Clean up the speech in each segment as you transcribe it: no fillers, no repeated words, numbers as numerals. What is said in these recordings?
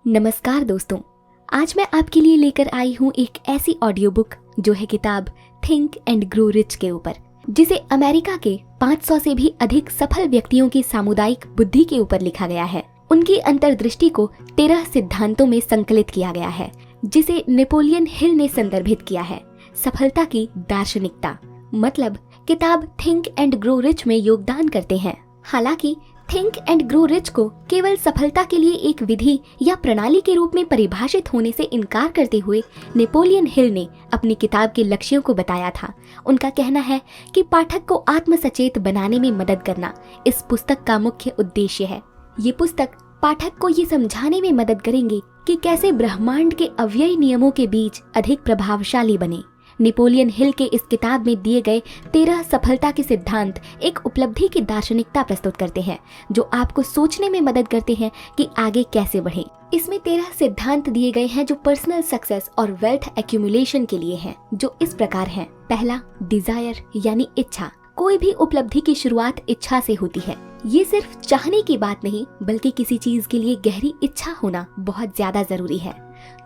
नमस्कार दोस्तों, आज मैं आपके लिए लेकर आई हूँ एक ऐसी ऑडियो बुक जो है किताब थिंक एंड ग्रो रिच के ऊपर, जिसे अमेरिका के 500 से भी अधिक सफल व्यक्तियों की सामुदायिक बुद्धि के ऊपर लिखा गया है। उनकी अंतर्दृष्टि को 13 सिद्धांतों में संकलित किया गया है, जिसे नेपोलियन हिल ने संदर्भित किया है। सफलता की दार्शनिकता मतलब किताब थिंक एंड ग्रो रिच में योगदान करते हैं। हालांकि थिंक एंड ग्रो रिच को केवल सफलता के लिए एक विधि या प्रणाली के रूप में परिभाषित होने से इनकार करते हुए नेपोलियन हिल ने अपनी किताब के लक्ष्यों को बताया था। उनका कहना है कि पाठक को आत्मसचेत बनाने में मदद करना इस पुस्तक का मुख्य उद्देश्य है। ये पुस्तक पाठक को ये समझाने में मदद करेंगे कि कैसे ब्रह्मांड के अव्ययी नियमों के बीच अधिक प्रभावशाली बने। नेपोलियन हिल के इस किताब में दिए गए 13 सफलता के सिद्धांत एक उपलब्धि की दार्शनिकता प्रस्तुत करते हैं, जो आपको सोचने में मदद करते हैं कि आगे कैसे बढ़ें। इसमें 13 सिद्धांत दिए गए हैं जो पर्सनल सक्सेस और वेल्थ एक्यूमुलेशन के लिए हैं, जो इस प्रकार हैं। पहला, डिजायर यानी इच्छा। कोई भी उपलब्धि की शुरुआत इच्छा से होती है। ये सिर्फ चाहने की बात नहीं, बल्कि किसी चीज के लिए गहरी इच्छा होना बहुत ज्यादा जरूरी है।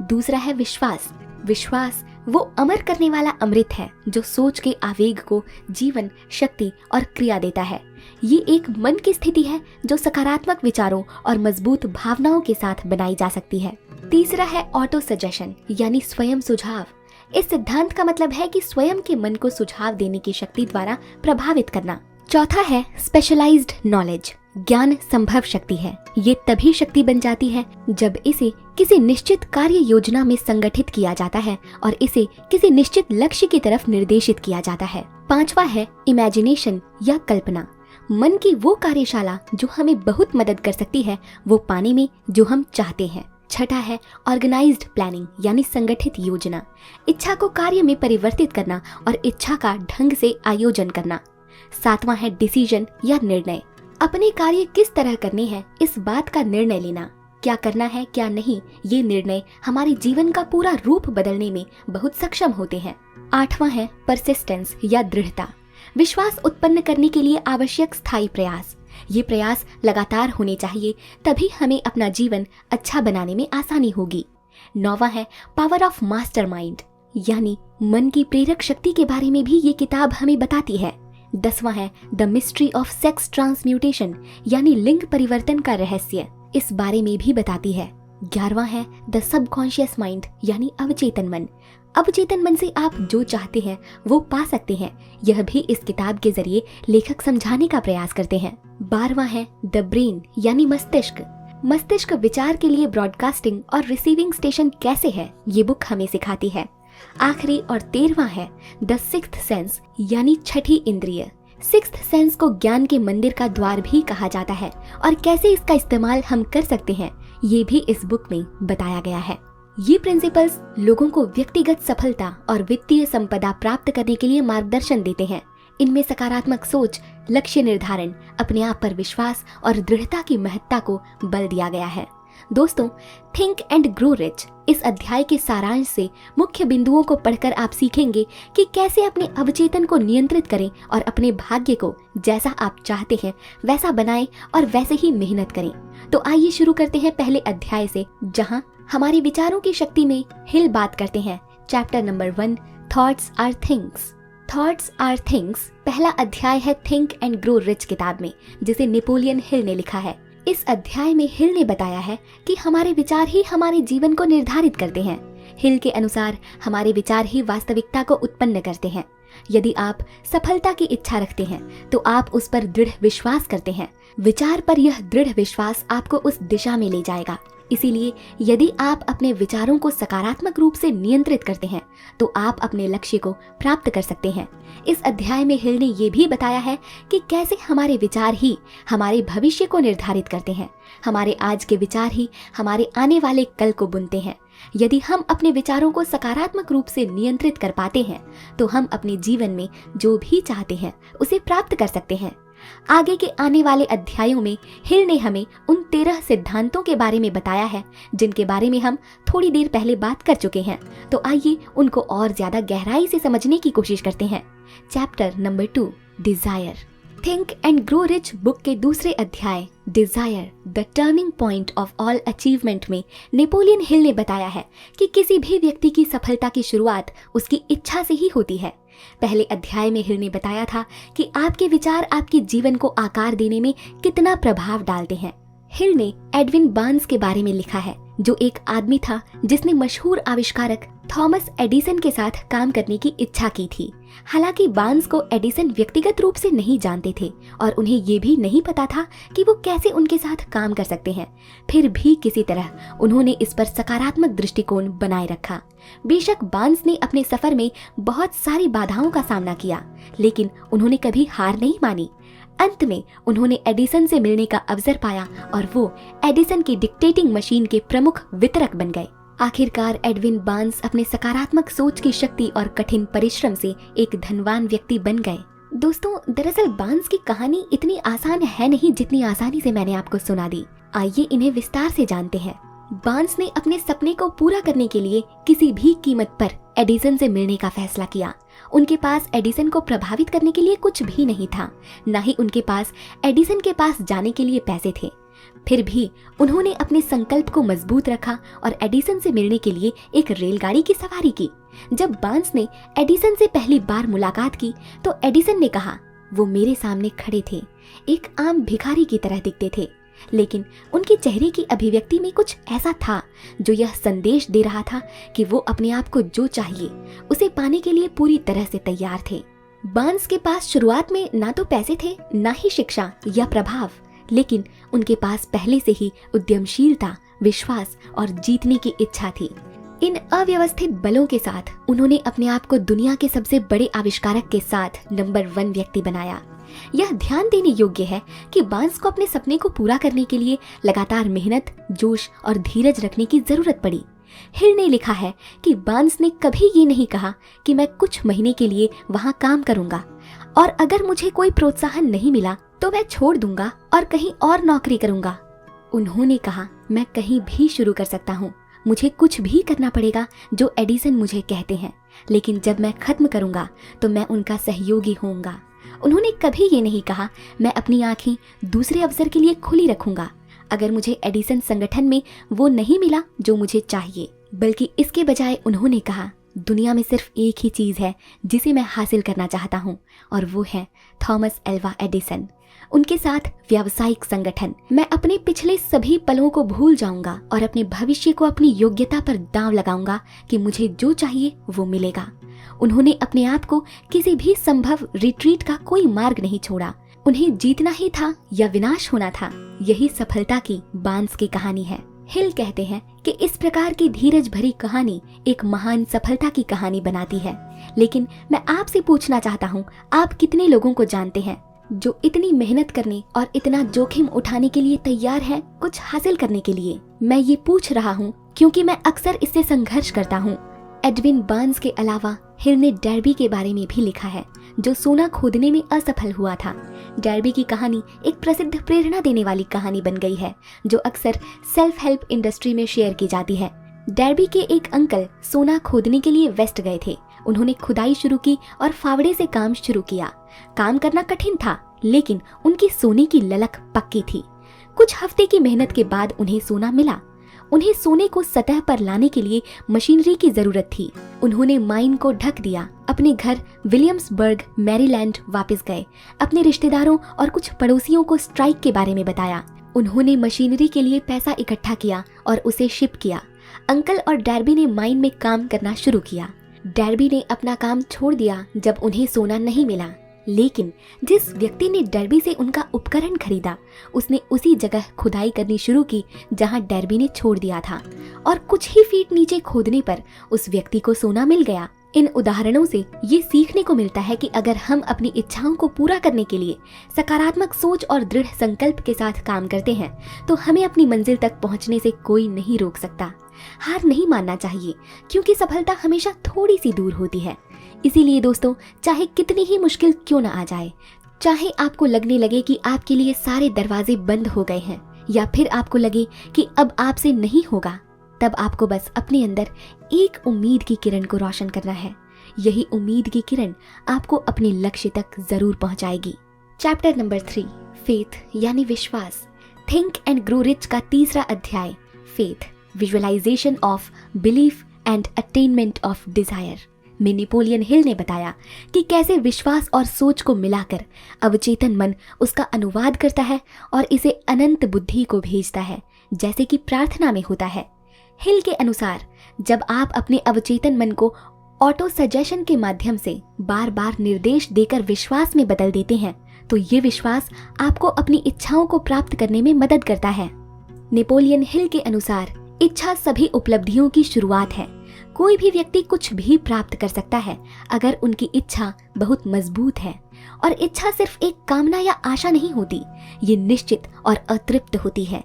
दूसरा है विश्वास। विश्वास वो अमर करने वाला अमृत है जो सोच के आवेग को जीवन, शक्ति और क्रिया देता है। ये एक मन की स्थिति है जो सकारात्मक विचारों और मजबूत भावनाओं के साथ बनाई जा सकती है। तीसरा है ऑटो सजेशन यानी स्वयं सुझाव। इस सिद्धांत का मतलब है कि स्वयं के मन को सुझाव देने की शक्ति द्वारा प्रभावित करना। चौथा है स्पेशलाइज्ड नॉलेज। ज्ञान संभव शक्ति है। ये तभी शक्ति बन जाती है जब इसे किसी निश्चित कार्य योजना में संगठित किया जाता है और इसे किसी निश्चित लक्ष्य की तरफ निर्देशित किया जाता है। पांचवा है इमेजिनेशन या कल्पना। मन की वो कार्यशाला जो हमें बहुत मदद कर सकती है वो पाने में जो हम चाहते हैं। छठा है ऑर्गेनाइज्ड प्लानिंग यानी संगठित योजना। इच्छा को कार्य में परिवर्तित करना और इच्छा का ढंग से आयोजन करना। सातवां है डिसीजन या निर्णय। अपने कार्य किस तरह करने हैं इस बात का निर्णय लेना। क्या करना है क्या नहीं, ये निर्णय हमारे जीवन का पूरा रूप बदलने में बहुत सक्षम होते हैं। आठवां है परसिस्टेंस या दृढ़ता। विश्वास उत्पन्न करने के लिए आवश्यक स्थायी प्रयास। ये प्रयास लगातार होने चाहिए, तभी हमें अपना जीवन अच्छा बनाने में आसानी होगी। नौवां है पावर ऑफ मास्टरमाइंड यानी मन की प्रेरक शक्ति के बारे में भी ये किताब हमें बताती है। 10वां है the mystery of sex transmutation यानी लिंग परिवर्तन का रहस्य, इस बारे में भी बताती है। 11वां है द सबकॉन्शियस माइंड यानी अवचेतन मन। अवचेतन मन से आप जो चाहते हैं वो पा सकते हैं, यह भी इस किताब के जरिए लेखक समझाने का प्रयास करते हैं। 12वां है द ब्रेन यानी मस्तिष्क। मस्तिष्क विचार के लिए ब्रॉडकास्टिंग और रिसीविंग स्टेशन कैसे है, ये बुक हमें सिखाती है। आखिरी और 13वां है द सिक्स्थ सेंस यानी छठी इंद्रिय। सिक्स्थ सेंस को ज्ञान के मंदिर का द्वार भी कहा जाता है और कैसे इसका इस्तेमाल हम कर सकते हैं ये भी इस बुक में बताया गया है। ये प्रिंसिपल्स लोगों को व्यक्तिगत सफलता और वित्तीय संपदा प्राप्त करने के लिए मार्गदर्शन देते हैं। इनमें सकारात्मक सोच, लक्ष्य निर्धारण, अपने आप पर विश्वास और दृढ़ता की महत्ता को बल दिया गया है। दोस्तों, थिंक एंड ग्रो रिच इस अध्याय के सारांश से मुख्य बिंदुओं को पढ़कर आप सीखेंगे कि कैसे अपने अवचेतन को नियंत्रित करें और अपने भाग्य को जैसा आप चाहते हैं वैसा बनाएं और वैसे ही मेहनत करें। तो आइए शुरू करते हैं पहले अध्याय से, जहां हमारे विचारों की शक्ति में हिल बात करते हैं। Chapter number 1, thoughts are things. Thoughts are things पहला अध्याय है थिंक एंड ग्रो रिच किताब में, जिसे नेपोलियन हिल ने लिखा है। इस अध्याय में हिल ने बताया है कि हमारे विचार ही हमारे जीवन को निर्धारित करते हैं। हिल के अनुसार हमारे विचार ही वास्तविकता को उत्पन्न करते हैं। यदि आप सफलता की इच्छा रखते हैं तो आप उस पर दृढ़ विश्वास करते हैं। विचार पर यह दृढ़ विश्वास आपको उस दिशा में ले जाएगा। इसीलिए यदि आप अपने विचारों को सकारात्मक रूप से नियंत्रित करते हैं तो आप अपने लक्ष्य को प्राप्त कर सकते हैं। इस अध्याय में हिल ने ये भी बताया है कि कैसे हमारे विचार ही हमारे भविष्य को निर्धारित करते हैं। हमारे आज के विचार ही हमारे आने वाले कल को बुनते हैं। यदि हम अपने विचारों को सकारात्मक रूप से नियंत्रित कर पाते हैं तो हम अपने जीवन में जो भी चाहते हैं उसे प्राप्त कर सकते हैं। आगे के आने वाले अध्यायों में हिल ने हमें उन 13 सिद्धांतों के बारे में बताया है जिनके बारे में हम थोड़ी देर पहले बात कर चुके हैं। तो आइए उनको और ज्यादा गहराई से समझने की कोशिश करते हैं। Chapter number 2, desire. Think and grow rich book के दूसरे अध्याय desire the turning point of all achievement में नेपोलियन हिल ने बताया है कि किसी भी व्यक्ति की सफलता की शुरुआत उसकी इच्छा से ही होती है। पहले अध्याय में हिल ने बताया था कि आपके विचार आपके जीवन को आकार देने में कितना प्रभाव डालते हैं। हिल ने एडविन बार्न्स के बारे में लिखा है, जो एक आदमी था जिसने मशहूर आविष्कारक थॉमस एडिसन के साथ काम करने की इच्छा की थी। हालांकि बार्न्स को एडिसन व्यक्तिगत रूप से नहीं जानते थे और उन्हें ये भी नहीं पता था कि वो कैसे उनके साथ काम कर सकते हैं। फिर भी किसी तरह उन्होंने इस पर सकारात्मक दृष्टिकोण बनाए रखा। बेशक बार्न्स ने अपने सफर में बहुत सारी बाधाओं का सामना किया, लेकिन उन्होंने कभी हार नहीं मानी। अंत में उन्होंने एडिसन से मिलने का अवसर पाया और वो एडिसन की डिक्टेटिंग मशीन के प्रमुख वितरक बन गए। आखिरकार एडविन बार्न्स अपने सकारात्मक सोच की शक्ति और कठिन परिश्रम से एक धनवान व्यक्ति बन गए। दोस्तों, दरअसल बार्न्स की कहानी इतनी आसान है नहीं जितनी आसानी से मैंने आपको सुना दी। आइए इन्हें विस्तार से जानते हैं। बार्न्स ने अपने सपने को पूरा करने के लिए किसी भी कीमत पर एडिसन से मिलने का फैसला किया। उनके पास एडिसन को प्रभावित करने के लिए कुछ भी नहीं था, न ही उनके पास एडिसन के पास जाने के लिए पैसे थे। फिर भी उन्होंने अपने संकल्प को मजबूत रखा और एडिसन से मिलने के लिए एक रेलगाड़ी की सवारी की। जब बार्न्स ने एडिसन से पहली बार मुलाकात की तो एडिसन ने कहा, वो मेरे सामने खड़े थे, एक आम भिखारी की तरह दिखते थे, लेकिन उनके चेहरे की अभिव्यक्ति में कुछ ऐसा था जो यह संदेश दे रहा था कि वो अपने आप को जो चाहिए उसे पाने के लिए पूरी तरह से तैयार थे। बार्न्स के पास शुरुआत में ना तो पैसे थे, ना ही शिक्षा या प्रभाव, लेकिन उनके पास पहले से ही उद्यमशीलता, विश्वास और जीतने की इच्छा थी। इन अव्यवस्थित बलों के साथ उन्होंने अपने आप को दुनिया के सबसे बड़े आविष्कारक के साथ नंबर 1 व्यक्ति बनाया। यह ध्यान देने योग्य है कि बार्न्स को अपने सपने को पूरा करने के लिए लगातार मेहनत, जोश और धीरज रखने की जरूरत पड़ी। हिल ने लिखा है कि बार्न्स ने कभी ये नहीं कहा कि मैं कुछ महीने के लिए वहां काम करूंगा और अगर मुझे कोई प्रोत्साहन नहीं मिला तो मैं छोड़ दूंगा और कहीं और नौकरी करूंगा। उन्होंने कहा, मैं कहीं भी शुरू कर सकता हूँ, मुझे कुछ भी करना पड़ेगा जो एडिसन मुझे कहते हैं, लेकिन जब मैं खत्म करूंगा तो मैं उनका सहयोगी होऊंगा। उन्होंने कभी ये नहीं कहा, मैं अपनी आंखें दूसरे अवसर के लिए खुली रखूंगा अगर मुझे एडिसन संगठन में वो नहीं मिला जो मुझे चाहिए, बल्कि इसके बजाय उन्होंने कहा, दुनिया में सिर्फ एक ही चीज है जिसे मैं हासिल करना चाहता हूँ और वो है थॉमस एल्वा एडिसन। उनके साथ व्यावसायिक संगठन। मैं अपने पिछले सभी पलों को भूल जाऊंगा और अपने भविष्य को अपनी योग्यता पर दांव लगाऊंगा कि मुझे जो चाहिए वो मिलेगा। उन्होंने अपने आप को किसी भी संभव रिट्रीट का कोई मार्ग नहीं छोड़ा। उन्हें जीतना ही था या विनाश होना था। यही सफलता की बार्न्स की कहानी है। हिल कहते हैं कि इस प्रकार की धीरज भरी कहानी एक महान सफलता की कहानी बनाती है। लेकिन मैं आपसे पूछना चाहता हूँ, आप कितने लोगों को जानते हैं जो इतनी मेहनत करने और इतना जोखिम उठाने के लिए तैयार हैं कुछ हासिल करने के लिए? मैं ये पूछ रहा हूँ क्योंकि मैं अक्सर इससे संघर्ष करता हूँ। एडविन बार्न्स के अलावा हिल ने डैर्बी के बारे में भी लिखा है, जो सोना खोदने में असफल हुआ था। डैर्बी की कहानी एक प्रसिद्ध प्रेरणा देने वाली कहानी बन गई है, जो अक्सर सेल्फ हेल्प इंडस्ट्री में शेयर की जाती है। डैर्बी के एक अंकल सोना खोदने के लिए वेस्ट गए थे। उन्होंने खुदाई शुरू की और फावड़े से काम शुरू किया। काम करना कठिन था, लेकिन उनकी सोने की ललक पक्की थी। कुछ हफ्ते की मेहनत के बाद उन्हें सोना मिला। उन्हें सोने को सतह पर लाने के लिए मशीनरी की जरूरत थी। उन्होंने माइन को ढक दिया, अपने घर विलियम्सबर्ग मैरीलैंड वापस गए, अपने रिश्तेदारों और कुछ पड़ोसियों को स्ट्राइक के बारे में बताया। उन्होंने मशीनरी के लिए पैसा इकट्ठा किया और उसे शिप किया। अंकल और डैर्बी ने माइन में काम करना शुरू किया। डैर्बी ने अपना काम छोड़ दिया जब उन्हें सोना नहीं मिला, लेकिन जिस व्यक्ति ने डैर्बी से उनका उपकरण खरीदा, उसने उसी जगह खुदाई करनी शुरू की जहां डैर्बी ने छोड़ दिया था, और कुछ ही फीट नीचे खोदने पर उस व्यक्ति को सोना मिल गया। इन उदाहरणों से ये सीखने को मिलता है कि अगर हम अपनी इच्छाओं को पूरा करने के लिए सकारात्मक सोच और दृढ़ संकल्प के साथ काम करते हैं, तो हमें अपनी मंजिल तक पहुंचने से कोई नहीं रोक सकता। हार नहीं मानना चाहिए, क्योंकि सफलता हमेशा थोड़ी सी दूर होती है। इसीलिए दोस्तों, चाहे कितनी ही मुश्किल क्यों न आ जाए, चाहे आपको लगने लगे कि आपके लिए सारे दरवाजे बंद हो गए हैं, या फिर आपको लगे कि अब आपसे नहीं होगा, तब आपको बस अपने अंदर एक उम्मीद की किरण को रोशन करना है। यही उम्मीद की किरण आपको अपने लक्ष्य तक जरूर पहुंचाएगी। चैप्टर नंबर 3, फेथ यानी विश्वास। थिंक एंड ग्रो रिच का तीसरा अध्याय, faith, visualisation of belief and attainment of desire में नेपोलियन हिल ने बताया कि कैसे विश्वास और सोच को मिलाकर अवचेतन मन उसका अनुवाद करता है और इसे अनंत बुद्धि को भेजता है, जैसे कि प्रार्थना में होता है। हिल के अनुसार जब आप अपने अवचेतन मन को ऑटो सजेशन के माध्यम से बार बार निर्देश देकर विश्वास में बदल देते हैं, तो ये विश्वास आपको अपनी इच्छाओं को प्राप्त करने में मदद करता है। नेपोलियन हिल के अनुसार इच्छा सभी उपलब्धियों की शुरुआत है। कोई भी व्यक्ति कुछ भी प्राप्त कर सकता है अगर उनकी इच्छा बहुत मजबूत है। और इच्छा सिर्फ एक कामना या आशा नहीं होती, ये निश्चित और अतृप्त होती है।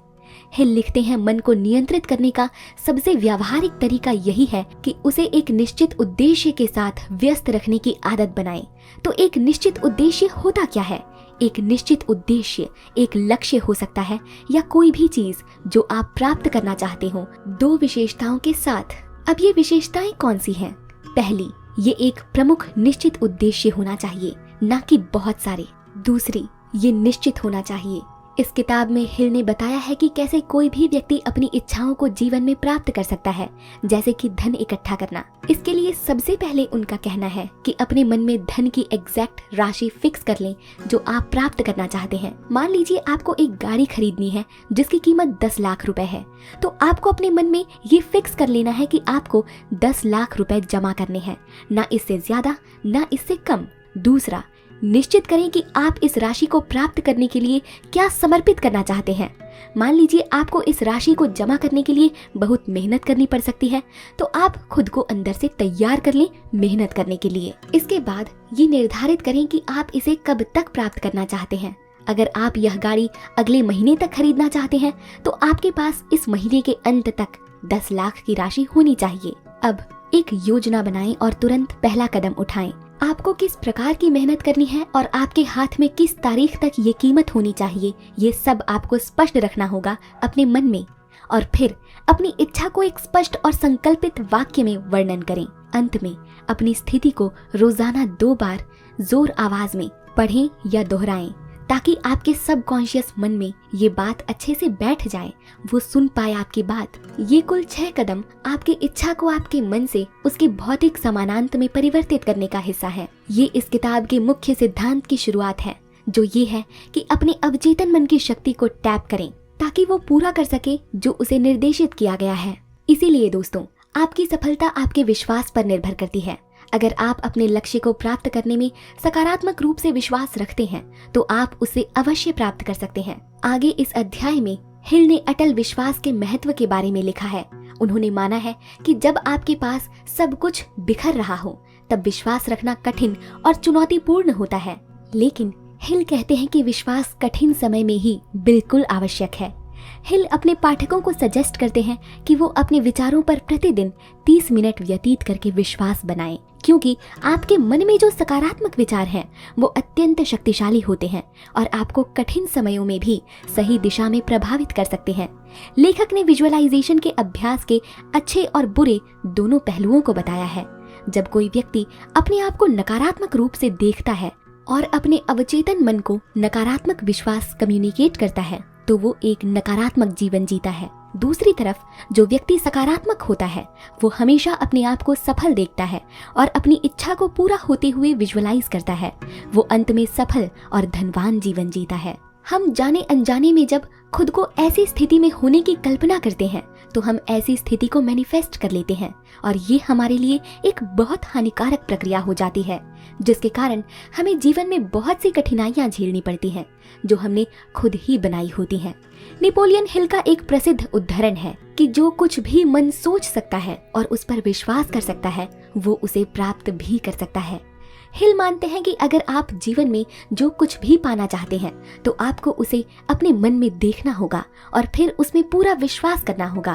हिल लिखते हैं, मन को नियंत्रित करने का सबसे व्यावहारिक तरीका यही है कि उसे एक निश्चित उद्देश्य के साथ व्यस्त रखने की आदत बनाएं। तो एक निश्चित उद्देश्य होता क्या है? एक निश्चित उद्देश्य एक लक्ष्य हो सकता है या कोई भी चीज जो आप प्राप्त करना चाहते हो, दो विशेषताओं के साथ। अब ये विशेषताएं कौन सी हैं? पहली, ये एक प्रमुख निश्चित उद्देश्य होना चाहिए, ना कि बहुत सारे। दूसरी, ये निश्चित होना चाहिए। इस किताब में हिल ने बताया है कि कैसे कोई भी व्यक्ति अपनी इच्छाओं को जीवन में प्राप्त कर सकता है, जैसे कि धन इकट्ठा करना। इसके लिए सबसे पहले उनका कहना है कि अपने मन में धन की एग्जैक्ट राशि फिक्स कर लें जो आप प्राप्त करना चाहते हैं। मान लीजिए आपको एक गाड़ी खरीदनी है जिसकी कीमत 10 लाख रुपए है, तो आपको अपने मन में ये फिक्स कर लेना है कि आपको 10 लाख रुपए जमा करने हैं, ना इससे ज्यादा ना इससे कम। दूसरा, निश्चित करें कि आप इस राशि को प्राप्त करने के लिए क्या समर्पित करना चाहते हैं। मान लीजिए आपको इस राशि को जमा करने के लिए बहुत मेहनत करनी पड़ सकती है, तो आप खुद को अंदर से तैयार कर लें मेहनत करने के लिए। इसके बाद ये निर्धारित करें कि आप इसे कब तक प्राप्त करना चाहते हैं। अगर आप यह गाड़ी अगले महीने तक खरीदना चाहते हैं, तो आपके पास इस महीने के अंत तक 10 लाख की राशि होनी चाहिए। अब एक योजना बनाएं और तुरंत पहला कदम उठाएं। आपको किस प्रकार की मेहनत करनी है और आपके हाथ में किस तारीख तक ये कीमत होनी चाहिए, ये सब आपको स्पष्ट रखना होगा अपने मन में। और फिर अपनी इच्छा को एक स्पष्ट और संकल्पित वाक्य में वर्णन करें। अंत में अपनी स्थिति को रोजाना 2 बार जोर आवाज में पढ़ें या दोहराएं, ताकि आपके सबकॉन्शियस मन में ये बात अच्छे से बैठ जाए, वो सुन पाए आपकी बात। ये कुल 6 कदम आपकी इच्छा को आपके मन से उसके भौतिक समानांत में परिवर्तित करने का हिस्सा है। ये इस किताब के मुख्य सिद्धांत की शुरुआत है, जो ये है कि अपने अवचेतन मन की शक्ति को टैप करें ताकि वो पूरा कर सके जो उसे निर्देशित किया गया है। इसीलिए दोस्तों, आपकी सफलता आपके विश्वास पर निर्भर करती है। अगर आप अपने लक्ष्य को प्राप्त करने में सकारात्मक रूप से विश्वास रखते हैं, तो आप उसे अवश्य प्राप्त कर सकते हैं। आगे इस अध्याय में हिल ने अटल विश्वास के महत्व के बारे में लिखा है। उन्होंने माना है कि जब आपके पास सब कुछ बिखर रहा हो, तब विश्वास रखना कठिन और चुनौतीपूर्ण होता है। लेकिन हिल कहते हैं कि विश्वास कठिन समय में ही बिल्कुल आवश्यक है। हिल अपने पाठकों को सजेस्ट करते हैं कि वो अपने विचारों पर प्रतिदिन 30 मिनट व्यतीत करके विश्वास बनाएं, क्योंकि आपके मन में जो सकारात्मक विचार हैं वो अत्यंत शक्तिशाली होते हैं और आपको कठिन समयों में भी सही दिशा में प्रभावित कर सकते हैं। लेखक ने विजुअलाइजेशन के अभ्यास के अच्छे और बुरे दोनों पहलुओं को बताया है। जब कोई व्यक्ति अपने आप को नकारात्मक रूप से देखता है और अपने अवचेतन मन को नकारात्मक विश्वास कम्युनिकेट करता है, तो वो एक नकारात्मक जीवन जीता है। दूसरी तरफ जो व्यक्ति सकारात्मक होता है, वो हमेशा अपने आप को सफल देखता है और अपनी इच्छा को पूरा होते हुए विजुअलाइज करता है। वो अंत में सफल और धनवान जीवन जीता है। हम जाने अनजाने में जब खुद को ऐसी स्थिति में होने की कल्पना करते हैं, तो हम ऐसी स्थिति को मैनिफेस्ट कर लेते हैं और ये हमारे लिए एक बहुत हानिकारक प्रक्रिया हो जाती है, जिसके कारण हमें जीवन में बहुत सी कठिनाइयां झेलनी पड़ती हैं, जो हमने खुद ही बनाई होती हैं। नेपोलियन हिल का एक प्रसिद्ध उदाहरण है कि जो कुछ भी मन सोच सकता है और उस पर विश्वास कर सकता है, वो उसे प्राप्त भी कर सकता है। हिल मानते हैं कि अगर आप जीवन में जो कुछ भी पाना चाहते हैं, तो आपको उसे अपने मन में देखना होगा और फिर उसमें पूरा विश्वास करना होगा।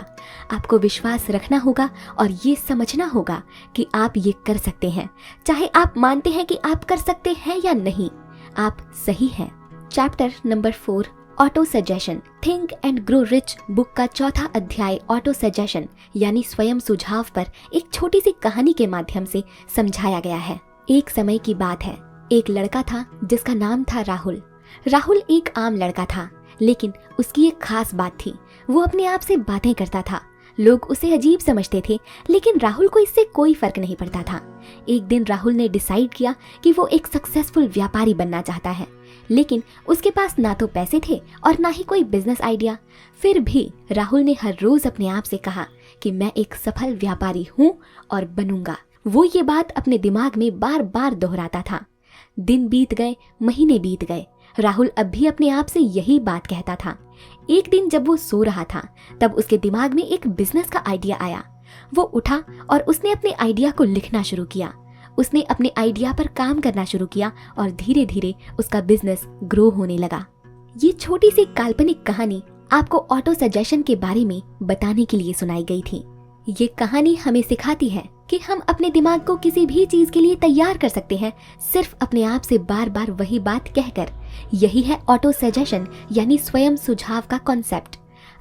आपको विश्वास रखना होगा और ये समझना होगा कि आप ये कर सकते हैं, चाहे आप मानते हैं कि आप कर सकते हैं या नहीं, आप सही हैं। Chapter number 4, auto suggestion, think and grow rich book का चौथा अध्याय ऑटो सजेशन यानी स्वयं सुझाव पर एक छोटी सी कहानी के माध्यम से समझाया गया है। एक समय की बात है, एक लड़का था जिसका नाम था राहुल। राहुल एक आम लड़का था, लेकिन उसकी एक खास बात थी, वो अपने आप से बातें करता था। लोग उसे अजीब समझते थे, लेकिन राहुल को इससे कोई फर्क नहीं पड़ता था। एक दिन राहुल ने डिसाइड किया कि वो एक सक्सेसफुल व्यापारी बनना चाहता है, लेकिन उसके पास ना तो पैसे थे और ना ही कोई बिजनेस आइडिया। फिर भी राहुल ने हर रोज अपने आप से कहा कि मैं एक सफल व्यापारी हूँ और बनूंगा। वो ये बात अपने दिमाग में बार बार दोहराता था। दिन बीत गए, महीने बीत गए, राहुल अब भी अपने आप से यही बात कहता था। एक दिन जब वो सो रहा था, तब उसके दिमाग में एक बिजनेस का आइडिया आया। वो उठा और उसने अपने आइडिया को लिखना शुरू किया। उसने अपने आइडिया पर काम करना शुरू किया और धीरे धीरे उसका बिजनेस ग्रो होने लगा। ये छोटी सी काल्पनिक कहानी आपको ऑटो सजेशन के बारे में बताने के लिए सुनाई गई थी। ये कहानी हमें सिखाती है कि हम अपने दिमाग को किसी भी चीज के लिए तैयार कर सकते हैं, सिर्फ अपने आप से बार बार वही बात कहकर। यही है ऑटो सजेशन यानी स्वयं सुझाव का कॉन्सेप्ट।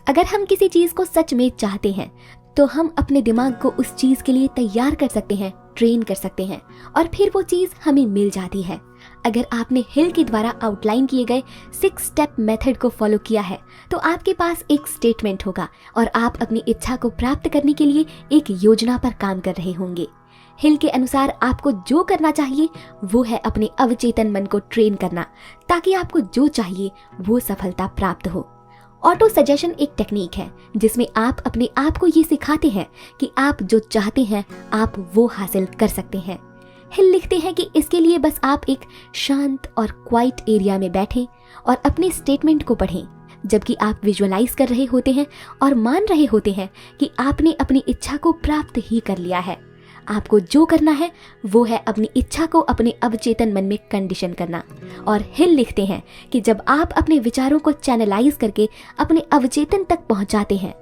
अगर हम किसी चीज को सच में चाहते हैं तो हम अपने दिमाग को उस चीज के लिए तैयार कर सकते हैं, ट्रेन कर सकते हैं, और फिर वो चीज हमें मिल जाती है। अगर आपने हिल के द्वारा आउटलाइन किए गए 6 स्टेप मेथड को फॉलो किया है तो आपके पास एक स्टेटमेंट होगा और आप अपनी इच्छा को प्राप्त करने के लिए एक योजना पर काम कर रहे होंगे। हिल के अनुसार आपको जो करना चाहिए वो है अपने अवचेतन मन को ट्रेन करना, ताकि आपको जो चाहिए वो सफलता प्राप्त हो। ऑटो सजेशन एक टेक्निक है जिसमें आप अपने आप को ये सिखाते हैं कि आप जो चाहते हैं आप वो हासिल कर सकते हैं। हिल लिखते हैं कि इसके लिए बस आप एक शांत और क्वाइट एरिया में बैठें और अपने स्टेटमेंट को पढ़ें, जबकि आप विजुअलाइज कर रहे होते हैं और मान रहे होते हैं कि आपने अपनी इच्छा को प्राप्त ही कर लिया है। आपको जो करना है वो है अपनी इच्छा को अपने अवचेतन मन में कंडीशन करना। और हिल लिखते हैं कि जब आप अपने विचारों को चैनलाइज करके अपने अवचेतन तक पहुंचाते हैं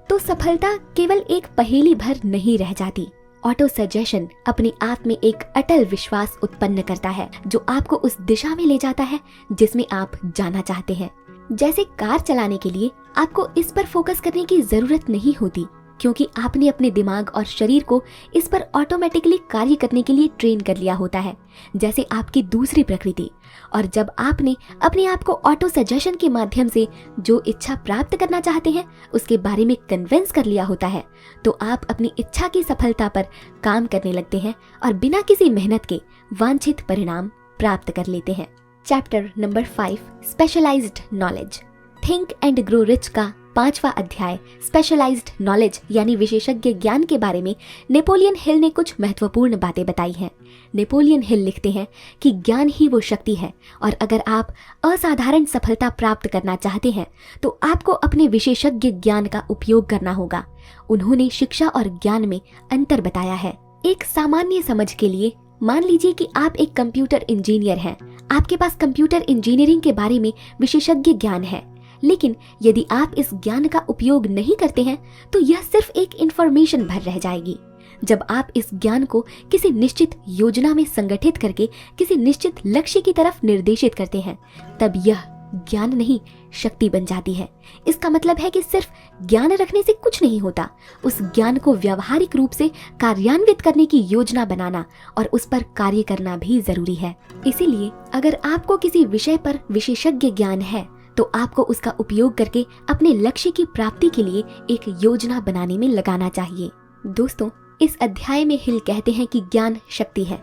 तो सफलता केवल एक पहेली भर नहीं रह जाती। ऑटो सजेशन अपने आप में एक अटल विश्वास उत्पन्न करता है जो आपको उस दिशा में ले जाता है जिसमें आप जाना चाहते हैं। जैसे कार चलाने के लिए आपको इस पर फोकस करने की जरूरत नहीं होती, क्योंकि आपने अपने दिमाग और शरीर को इस पर ऑटोमेटिकली कार्य करने के लिए ट्रेन कर लिया होता है, जैसे आपकी दूसरी प्रकृति। और जब आपने अपने आप को ऑटो सजेशन के माध्यम से जो इच्छा प्राप्त करना चाहते हैं उसके बारे में कन्विंस कर लिया होता है, तो आप अपनी इच्छा की सफलता पर काम करने लगते हैं और बिना किसी मेहनत के वांछित परिणाम प्राप्त कर लेते हैं। Chapter number 5, specialised knowledge. Think and grow rich का 5वां अध्याय स्पेशलाइज्ड नॉलेज यानी विशेषज्ञ ज्ञान के बारे में नेपोलियन हिल ने कुछ महत्वपूर्ण बातें बताई हैं। नेपोलियन हिल लिखते हैं कि ज्ञान ही वो शक्ति है, और अगर आप असाधारण सफलता प्राप्त करना चाहते हैं तो आपको अपने विशेषज्ञ ज्ञान का उपयोग करना होगा। उन्होंने शिक्षा और ज्ञान में अंतर बताया है। एक सामान्य समझ के लिए मान लीजिए कि आप एक कंप्यूटर इंजीनियर हैं। आपके पास कंप्यूटर इंजीनियरिंग के बारे में विशेषज्ञ ज्ञान है, लेकिन यदि आप इस ज्ञान का उपयोग नहीं करते हैं तो यह सिर्फ एक इंफॉर्मेशन भर रह जाएगी। जब आप इस ज्ञान को किसी निश्चित योजना में संगठित करके किसी निश्चित लक्ष्य की तरफ निर्देशित करते हैं, तब यह ज्ञान नहीं शक्ति बन जाती है। इसका मतलब है कि सिर्फ ज्ञान रखने से कुछ नहीं होता, उस ज्ञान को व्यावहारिक रूप से कार्यान्वित करने की योजना बनाना और उस पर कार्य करना भी जरूरी है। इसीलिए अगर आपको किसी विषय पर विशेषज्ञ ज्ञान है तो आपको उसका उपयोग करके अपने लक्ष्य की प्राप्ति के लिए एक योजना बनाने में लगाना चाहिए। दोस्तों, इस अध्याय में हिल कहते हैं कि ज्ञान शक्ति है,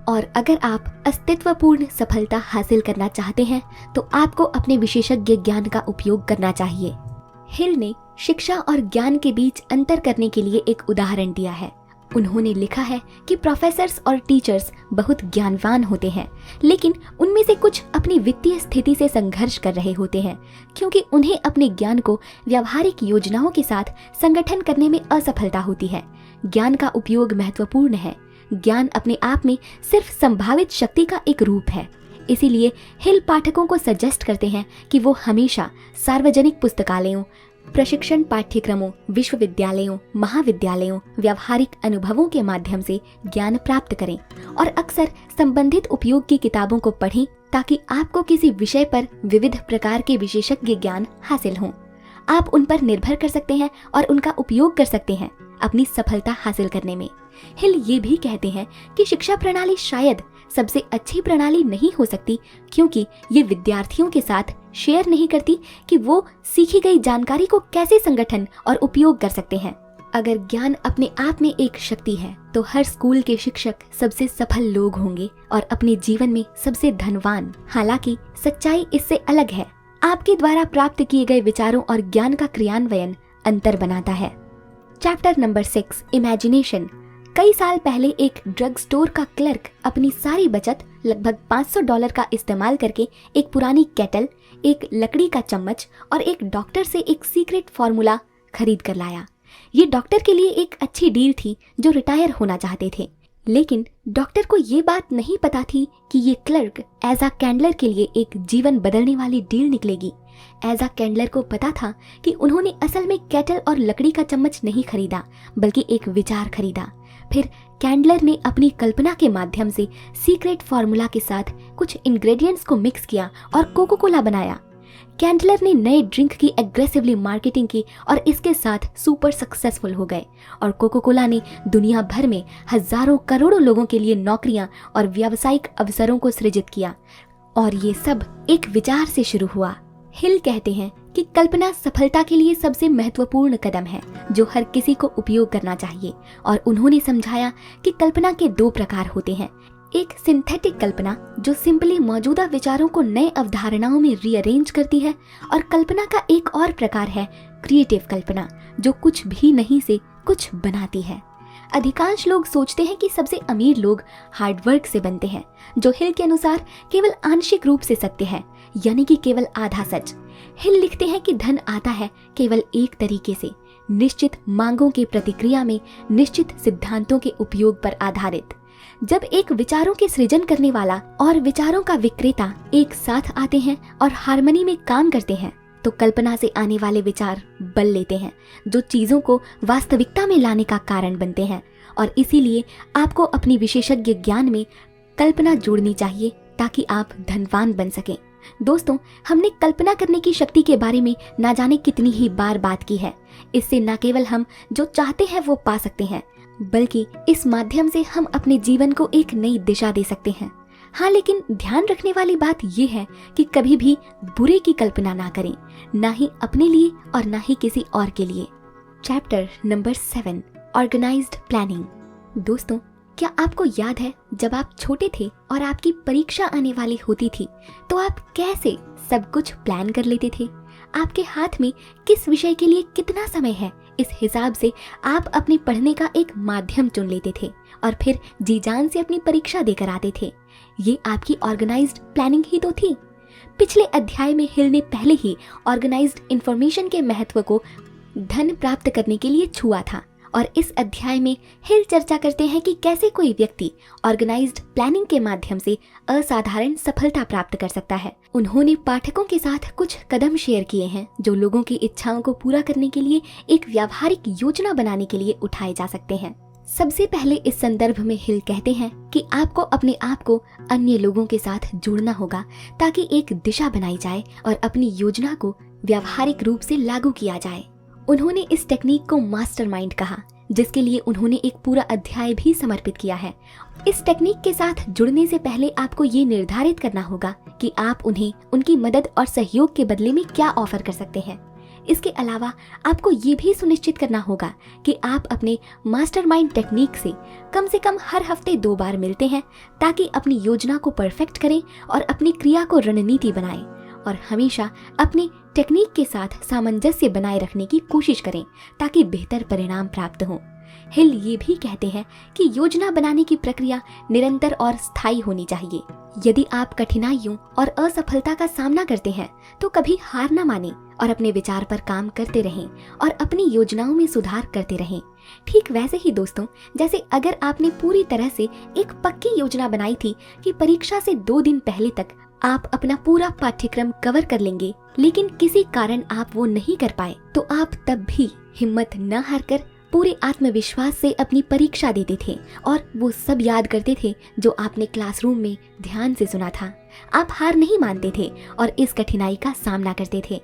और अगर आप अस्तित्वपूर्ण सफलता हासिल करना चाहते हैं तो आपको अपने विशेषज्ञ ज्ञान का उपयोग करना चाहिए। हिल ने शिक्षा और ज्ञान के बीच अंतर करने के लिए एक उदाहरण दिया है। उन्होंने लिखा है कि प्रोफेसर्स और टीचर्स बहुत ज्ञानवान होते हैं, लेकिन उनमें से कुछ अपनी वित्तीय स्थिति से संघर्ष कर रहे होते हैं, क्योंकि उन्हें अपने ज्ञान को व्यावहारिक योजनाओं के साथ संगठन करने में असफलता होती है। ज्ञान का उपयोग महत्वपूर्ण है। ज्ञान अपने आप में सिर्फ संभावित शक्ति का एक रूप है। इसीलिए हिल पाठकों को सजेस्ट करते हैं कि वो हमेशा सार्वजनिक पुस्तकालयों, प्रशिक्षण पाठ्यक्रमों, विश्वविद्यालयों, महाविद्यालयों, व्यावहारिक अनुभवों के माध्यम से ज्ञान प्राप्त करें और अक्सर संबंधित उपयोग की किताबों को पढ़ें, ताकि आपको किसी विषय पर विविध प्रकार के विशेषज्ञ ज्ञान हासिल हों। आप उन पर निर्भर कर सकते हैं और उनका उपयोग कर सकते हैं अपनी सफलता हासिल करने में। हिल ये भी कहते हैं कि शिक्षा प्रणाली शायद सबसे अच्छी प्रणाली नहीं हो सकती, क्योंकि ये विद्यार्थियों के साथ शेयर नहीं करती कि वो सीखी गई जानकारी को कैसे संगठन और उपयोग कर सकते हैं। अगर ज्ञान अपने आप में एक शक्ति है तो हर स्कूल के शिक्षक सबसे सफल लोग होंगे और अपने जीवन में सबसे धनवान। हालांकि सच्चाई इससे अलग है। आपके द्वारा प्राप्त किए गए विचारों और ज्ञान का क्रियान्वयन अंतर बनाता है। Chapter number 6, imagination. कई साल पहले एक ड्रग स्टोर का क्लर्क अपनी सारी बचत लगभग $500 का इस्तेमाल करके एक पुरानी केटल, एक लकड़ी का चम्मच और एक डॉक्टर से एक सीक्रेट फॉर्मूला खरीद कर लाया। ये डॉक्टर के लिए एक अच्छी डील थी, जो रिटायर होना चाहते थे। लेकिन डॉक्टर को ये बात नहीं पता थी कि ये क्लर्क एजा कैंडलर के लिए एक जीवन बदलने वाली डील निकलेगी। एजा कैंडलर को पता था कि उन्होंने असल में केटल और लकड़ी का चम्मच नहीं खरीदा, बल्कि एक विचार खरीदा। फिर कैंडलर ने अपनी कल्पना के माध्यम से सीक्रेट फॉर्मूला के साथ कुछ इंग्रेडिएंट्स को मिक्स किया और कोको कोला बनाया। कैंडलर ने नए ड्रिंक की एग्रेसिवली मार्केटिंग की और इसके साथ सुपर सक्सेसफुल हो गए, और कोको कोला ने दुनिया भर में हजारों करोड़ों लोगों के लिए नौकरियां और व्यावसायिक अवसरों को सृजित किया। और ये सब एक विचार से शुरू हुआ। हिल कहते हैं कि कल्पना सफलता के लिए सबसे महत्वपूर्ण कदम है जो हर किसी को उपयोग करना चाहिए, और उन्होंने समझाया कि कल्पना के 2 प्रकार होते हैं। एक सिंथेटिक कल्पना जो सिंपली मौजूदा विचारों को नए अवधारणाओं में रीअरेंज करती है, और कल्पना का एक और प्रकार है क्रिएटिव कल्पना, जो कुछ भी नहीं से कुछ बनाती है। अधिकांश लोग सोचते हैं कि सबसे अमीर लोग हार्डवर्क से बनते हैं, जो हिल के अनुसार केवल आंशिक रूप से सत्य है, यानी कि केवल आधा सच। हिल लिखते हैं कि धन आता है केवल एक तरीके से, निश्चित मांगों की प्रतिक्रिया में निश्चित सिद्धांतों के उपयोग पर आधारित। जब एक विचारों के सृजन करने वाला और विचारों का विक्रेता एक साथ आते हैं और हार्मनी में काम करते हैं, तो कल्पना से आने वाले विचार बल लेते हैं, जो चीजों को वास्तविकता में लाने का कारण बनते हैं। और इसीलिए आपको अपनी विशेषज्ञ ज्ञान में कल्पना जोड़नी चाहिए ताकि आप धनवान बन सकें। दोस्तों, हमने कल्पना करने की शक्ति के बारे में ना जाने कितनी ही बार बात की है। इससे न केवल हम जो चाहते हैं वो पा सकते हैं, बल्कि इस माध्यम से हम अपने जीवन को एक नई दिशा दे सकते हैं। हाँ, लेकिन ध्यान रखने वाली बात यह है कि कभी भी बुरे की कल्पना ना करें, ना ही अपने लिए और ना ही किसी और के लिए। Chapter number 7, organised planning. दोस्तों, क्या आपको याद है जब आप छोटे थे और आपकी परीक्षा आने वाली होती थी, तो आप कैसे सब कुछ प्लान कर लेते थे? आपके हाथ में किस विषय के लिए कितना समय है, इस हिसाब से आप अपने पढ़ने का एक माध्यम चुन लेते थे और फिर जी जान से अपनी परीक्षा देकर आते थे। ये आपकी ऑर्गेनाइज्ड प्लानिंग ही तो थी। पिछले अध्याय में हिल ने पहले ही ऑर्गेनाइज्ड इंफॉर्मेशन के महत्व को धन प्राप्त करने के लिए छुआ था, और इस अध्याय में हिल चर्चा करते हैं कि कैसे कोई व्यक्ति ऑर्गेनाइज्ड प्लानिंग के माध्यम से असाधारण सफलता प्राप्त कर सकता है। उन्होंने पाठकों के साथ कुछ कदम शेयर किए हैं जो लोगों की इच्छाओं को पूरा करने के लिए एक व्यावहारिक योजना बनाने के लिए उठाए जा सकते हैं। सबसे पहले इस संदर्भ में हिल कहते हैं कि आपको अपने आप को अन्य लोगों के साथ जोड़ना होगा ताकि एक दिशा बनाई जाए और अपनी योजना को व्यावहारिक रूप से लागू किया जाए। उन्होंने इस टेक्निक को मास्टरमाइंड कहा, जिसके लिए उन्होंने एक पूरा अध्याय भी समर्पित किया है। इस टेक्निक के साथ जुड़ने से पहले आपको ये निर्धारित करना होगा कि आप उन्हें उनकी मदद और सहयोग के बदले में क्या ऑफर कर सकते हैं। इसके अलावा आपको ये भी सुनिश्चित करना होगा कि आप अपने मास्टरमाइंड टेक्निक से कम हर हफ्ते 2 बार मिलते हैं, ताकि अपनी योजना को परफेक्ट करें और अपनी क्रिया को रणनीति बनाएं, और हमेशा अपनी टेक्निक के साथ सामंजस्य बनाए रखने की कोशिश करें ताकि बेहतर परिणाम प्राप्त हों। हिल ये भी कहते हैं कि योजना बनाने की प्रक्रिया निरंतर और स्थायी होनी चाहिए। यदि आप कठिनाइयों और असफलता का सामना करते हैं तो कभी हार न मानें और अपने विचार पर काम करते रहें और अपनी योजनाओं में सुधार करते रहें। ठीक वैसे ही दोस्तों, जैसे अगर आपने पूरी तरह से एक पक्की योजना बनाई थी कि परीक्षा से 2 दिन पहले तक आप अपना पूरा पाठ्यक्रम कवर कर लेंगे, लेकिन किसी कारण आप वो नहीं कर पाए, तो आप तब भी हिम्मत न हारकर पूरे आत्मविश्वास से अपनी परीक्षा देते थे और वो सब याद करते थे जो आपने क्लासरूम में ध्यान से सुना था। आप हार नहीं मानते थे और इस कठिनाई का सामना करते थे।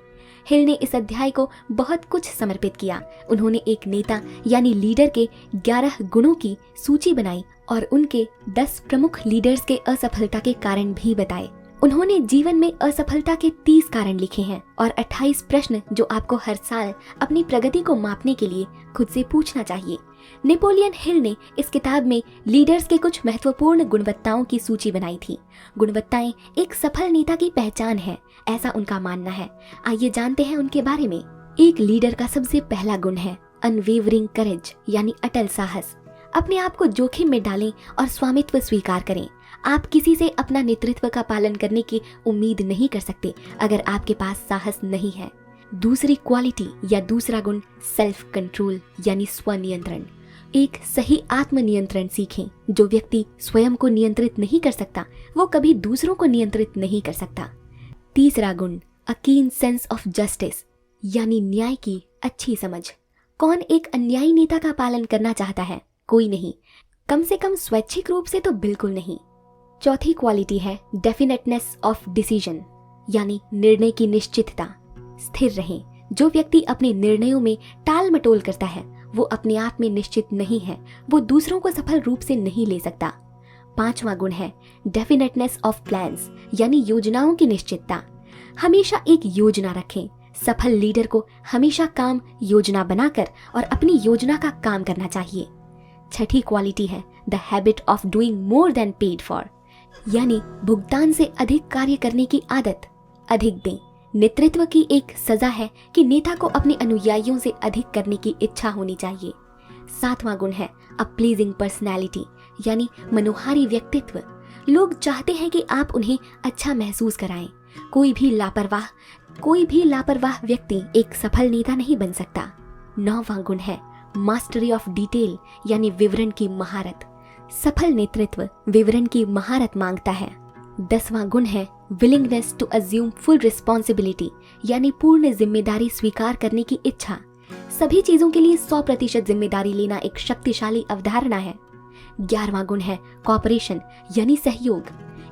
हिल ने इस अध्याय को बहुत कुछ समर्पित किया। उन्होंने एक नेता यानी लीडर के 11 गुणों की सूची बनाई और उनके 10 प्रमुख लीडर्स के असफलता के कारण भी बताए। उन्होंने जीवन में असफलता के 30 कारण लिखे हैं और 28 प्रश्न जो आपको हर साल अपनी प्रगति को मापने के लिए खुद से पूछना चाहिए। नेपोलियन हिल ने इस किताब में लीडर्स के कुछ महत्वपूर्ण गुणवत्ताओं की सूची बनाई थी। गुणवत्ताएं एक सफल नेता की पहचान है, ऐसा उनका मानना है। आइए जानते हैं उनके बारे में। एक लीडर का सबसे पहला गुण है अनवेवरिंग करेज यानी अटल साहस। अपने आप को जोखिम में डालें और स्वामित्व स्वीकार करें। आप किसी से अपना नेतृत्व का पालन करने की उम्मीद नहीं कर सकते अगर आपके पास साहस नहीं है। दूसरी क्वालिटी या दूसरा गुण सेल्फ कंट्रोल यानी स्वनियंत्रण। एक सही आत्मनियंत्रण सीखें। जो व्यक्ति स्वयं को नियंत्रित नहीं कर सकता वो कभी दूसरों को नियंत्रित नहीं कर सकता। तीसरा गुण अ कीन सेंस ऑफ जस्टिस यानी न्याय की अच्छी समझ। कौन एक अन्यायी नेता का पालन करना चाहता है? कोई नहीं, कम से कम स्वैच्छिक रूप से तो बिल्कुल नहीं। चौथी क्वालिटी है डेफिनेटनेस ऑफ डिसीजन यानी निर्णय की निश्चितता। स्थिर रहें। जो व्यक्ति अपने निर्णयों में टाल मटोल करता है वो अपने आप में निश्चित नहीं है, वो दूसरों को सफल रूप से नहीं ले सकता। पांचवा गुण है डेफिनेटनेस ऑफ प्लान्स यानी योजनाओं की निश्चितता। हमेशा एक योजना रखें। सफल लीडर को हमेशा काम योजना बनाकर और अपनी योजना का काम करना चाहिए। छठी क्वालिटी है the habit of doing more than paid for यानी भुगतान से अधिक कार्य करने की आदत। अधिक दें। नेतृत्व की एक सजा है कि नेता को अपने अनुयायियों से अधिक करने की इच्छा होनी चाहिए। सातवां गुण है अ प्लीजिंग पर्सनैलिटी यानी मनोहारी व्यक्तित्व। लोग चाहते हैं कि आप उन्हें अच्छा महसूस कराएं। कोई भी लापरवाह व्यक्ति एक सफल नेता नहीं बन सकता। नौवां गुण है मास्टरी ऑफ डिटेल यानी विवरण की महारत। सफल नेतृत्व विवरण की महारत मांगता है। 10वां गुण है willingness to assume full responsibility यानी पूर्ण जिम्मेदारी स्वीकार करने की इच्छा। सभी चीजों के लिए 100% जिम्मेदारी लेना एक शक्तिशाली अवधारणा है। 11वां गुण है कॉपरेशन यानी सहयोग।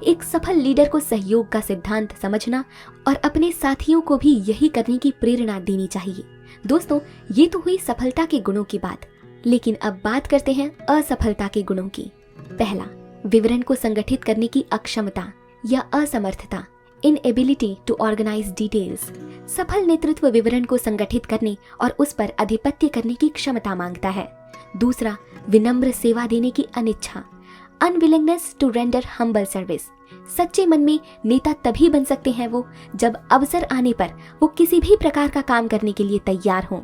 एक सफल लीडर को सहयोग का सिद्धांत समझना और अपने साथियों को भी यही करने की प्रेरणा देनी चाहिए। दोस्तों, ये तो हुई सफलता के गुणों की बात, लेकिन अब बात करते हैं असफलता के गुणों की। पहला, विवरण को संगठित करने की अक्षमता या असमर्थता, इनएबिलिटी टू ऑर्गेनाइज डिटेल्स। सफल नेतृत्व विवरण को संगठित करने और उस पर आधिपत्य करने की क्षमता मांगता है। दूसरा, विनम्र सेवा देने की अनिच्छा, unwillingness to render humble service. सच्चे मन में नेता तभी बन सकते हैं वो जब अवसर आने पर वो किसी भी प्रकार का काम करने के लिए तैयार हों।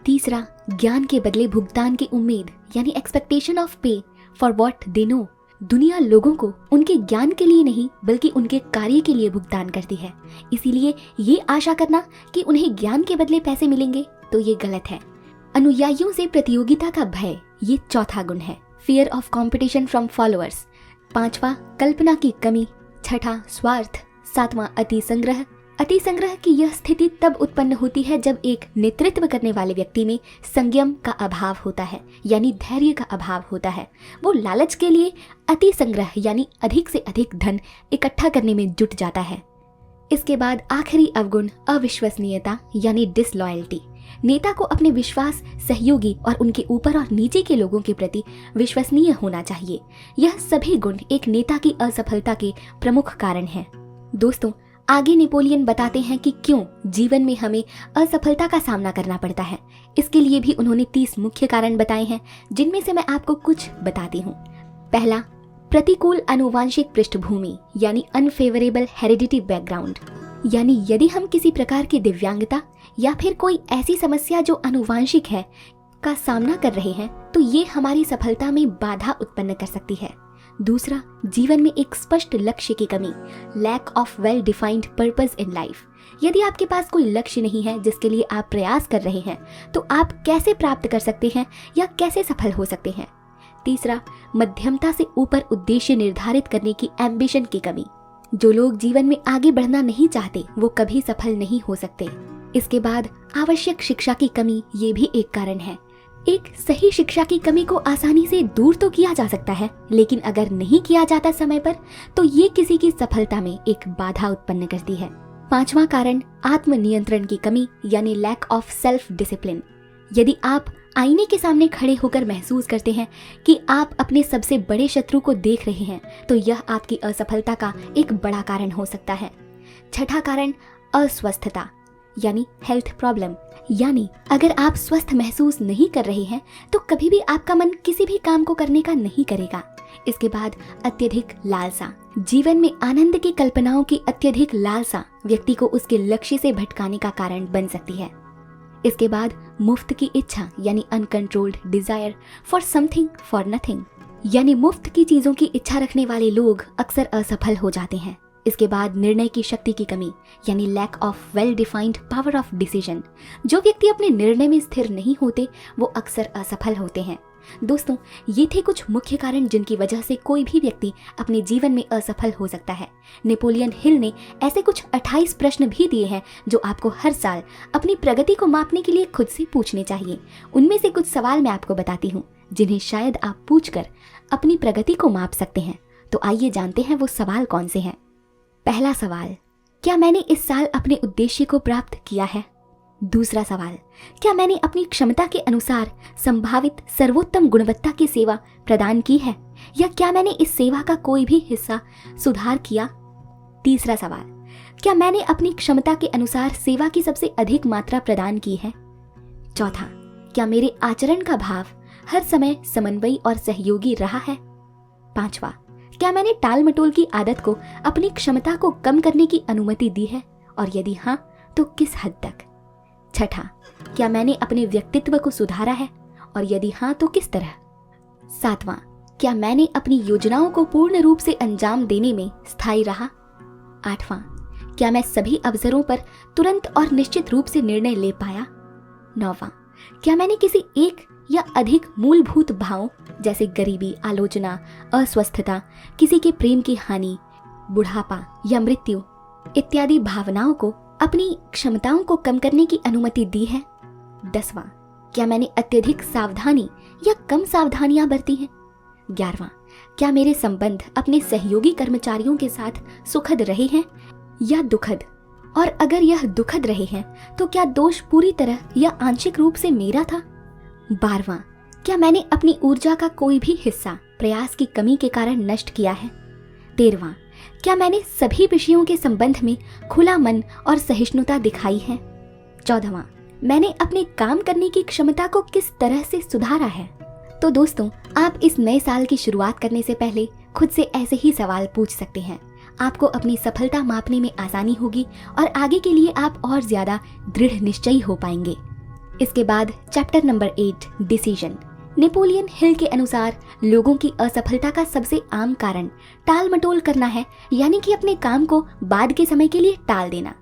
तीसरा, ज्ञान के बदले भुगतान की उम्मीद यानी एक्सपेक्टेशन ऑफ पे फॉर व्हाट दे नो। दुनिया लोगों को उनके ज्ञान के लिए नहीं बल्कि उनके कार्य के लिए भुगतान करती है, इसीलिए ये आशा करना कि उन्हें ज्ञान के बदले पैसे मिलेंगे तो ये गलत है। अनुयायियों से प्रतियोगिता का भय, ये चौथा गुण है, fear of competition from followers. पांचवा, कल्पना की कमी। छठा, स्वार्थ। सातवां, अति संग्रह। अति संग्रह की यह स्थिति तब उत्पन्न होती है जब एक नेतृत्व करने वाले व्यक्ति में संयम का अभाव होता है यानी धैर्य का अभाव होता है। वो लालच के लिए अति संग्रह यानी अधिक से अधिक धन इकट्ठा करने में जुट जाता है। इसके बाद आखिरी अवगुण अविश्वसनीयता यानी डिसलॉयल्टी। नेता को अपने विश्वास, सहयोगी और उनके ऊपर और नीचे के लोगों के प्रति विश्वसनीय होना चाहिए। यह सभी गुण एक नेता की असफलता के प्रमुख कारण हैं। दोस्तों, आगे नेपोलियन बताते हैं कि क्यों जीवन में हमें असफलता का सामना करना पड़ता है। इसके लिए भी उन्होंने 30 मुख्य कारण बताए हैं, जिनमें से मैं आपको कुछ बताती हूँ। पहला, प्रतिकूल आनुवांशिक पृष्ठभूमि यानी अनफेवरेबल हेरिडिटी बैकग्राउंड। यानी यदि हम किसी प्रकार की दिव्यांगता या फिर कोई ऐसी समस्या जो आनुवांशिक है का सामना कर रहे हैं तो ये हमारी सफलता में बाधा उत्पन्न कर सकती है। दूसरा, जीवन में एक स्पष्ट लक्ष्य की कमी, lack of well defined purpose in life. यदि आपके पास कोई लक्ष्य नहीं है जिसके लिए आप प्रयास कर रहे हैं तो आप कैसे प्राप्त कर सकते हैं या कैसे सफल हो सकते हैं। तीसरा, मध्यमता से ऊपर उद्देश्य निर्धारित करने की एम्बिशन की कमी। जो लोग जीवन में आगे बढ़ना नहीं चाहते वो कभी सफल नहीं हो सकते। इसके बाद आवश्यक शिक्षा की कमी, ये भी एक कारण है। एक सही शिक्षा की कमी को आसानी से दूर तो किया जा सकता है, लेकिन अगर नहीं किया जाता समय पर तो ये किसी की सफलता में एक बाधा उत्पन्न करती है। 5वां कारण आत्मनियंत्रण की कमी यानी लैक ऑफ सेल्फ डिसिप्लिन। यदि आप आईने के सामने खड़े होकर महसूस करते हैं कि आप अपने सबसे बड़े शत्रु को देख रहे हैं, तो यह आपकी असफलता का एक बड़ा कारण हो सकता है। 6वां कारण अस्वस्थता यानी हेल्थ प्रॉब्लम। यानी अगर आप स्वस्थ महसूस नहीं कर रहे हैं तो कभी भी आपका मन किसी भी काम को करने का नहीं करेगा। इसके बाद अत्यधिक लालसा। जीवन में आनंद की कल्पनाओं की अत्यधिक लालसा व्यक्ति को उसके लक्ष्य से भटकाने का कारण बन सकती है। इसके बाद मुफ्त की इच्छा यानी uncontrolled desire for something for nothing. यानी मुफ्त की चीजों की इच्छा रखने वाले लोग अक्सर असफल हो जाते हैं। इसके बाद निर्णय की शक्ति की कमी यानी lack of well defined power of decision. जो व्यक्ति अपने निर्णय में स्थिर नहीं होते वो अक्सर असफल होते हैं। दोस्तों, ये थे कुछ मुख्य कारण जिनकी वजह से कोई भी व्यक्ति अपने जीवन में असफल हो सकता है। नेपोलियन हिल ने ऐसे कुछ 28 प्रश्न भी दिए हैं जो आपको हर साल अपनी प्रगति को मापने के लिए खुद से पूछने चाहिए। उनमें से कुछ सवाल मैं आपको बताती हूँ जिन्हें शायद आप पूछकर अपनी प्रगति को माप सकते हैं। तो आइए जानते हैं वो सवाल कौन से हैं। पहला सवाल, क्या मैंने इस साल अपने उद्देश्य को प्राप्त किया है? दूसरा सवाल, क्या मैंने अपनी क्षमता के अनुसार संभावित सर्वोत्तम गुणवत्ता की सेवा प्रदान की है या क्या मैंने इस सेवा का कोई भी हिस्सा सुधार किया? तीसरा सवाल, क्या मैंने अपनी क्षमता के अनुसार सेवा की सबसे अधिक मात्रा प्रदान की है? चौथा, क्या मेरे आचरण का भाव हर समय समन्वयी और सहयोगी रहा है? पांचवा, क्या मैंने टाल मटोल की आदत को अपनी क्षमता को कम करने की अनुमति दी है और यदि हाँ तो किस हद तक? छठा, क्या मैंने अपने व्यक्तित्व को सुधारा है और यदि हाँ तो किस तरह? सातवां, क्या मैंने अपनी योजनाओं को पूर्ण रूप से अंजाम देने में स्थायी रहा? आठवां, क्या मैं सभी अवसरों पर तुरंत और निश्चित रूप से निर्णय ले पाया? नौवां, क्या मैंने किसी एक या अधिक मूलभूत भावों जैसे गरीबी, आलोचना, अस्वस्थता, किसी के प्रेम की हानि, बुढ़ापा या मृत्यु इत्यादि भावनाओं को अपनी क्षमताओं को कम करने की अनुमति दी है? 10वां, क्या मैंने अत्यधिक सावधानी या कम सावधानियां बरती हैं? 11वां, क्या मेरे संबंध अपने सहयोगी कर्मचारियों के साथ सुखद रहे हैं या दुखद? और अगर यह दुखद रहे हैं तो क्या दोष पूरी तरह या आंशिक रूप से मेरा था? 12वां, क्या मैंने अपनी ऊर्जा का कोई भी हिस्सा प्रयास की कमी के कारण नष्ट किया है? 13वां, क्या मैंने सभी विषयों के संबंध में खुला मन और सहिष्णुता दिखाई है? 14वां, मैंने अपने काम करने की क्षमता को किस तरह से सुधारा है? तो दोस्तों, आप इस नए साल की शुरुआत करने से पहले खुद से ऐसे ही सवाल पूछ सकते हैं। आपको अपनी सफलता मापने में आसानी होगी और आगे के लिए आप और ज्यादा दृढ़ निश्चयी हो पाएंगे। इसके बाद chapter number 8 decision. Napoleon Hill के अनुसार लोगों की असफलता का सबसे आम कारण टाल मटोल करना है, यानी कि अपने काम को बाद के समय के लिए टाल देना।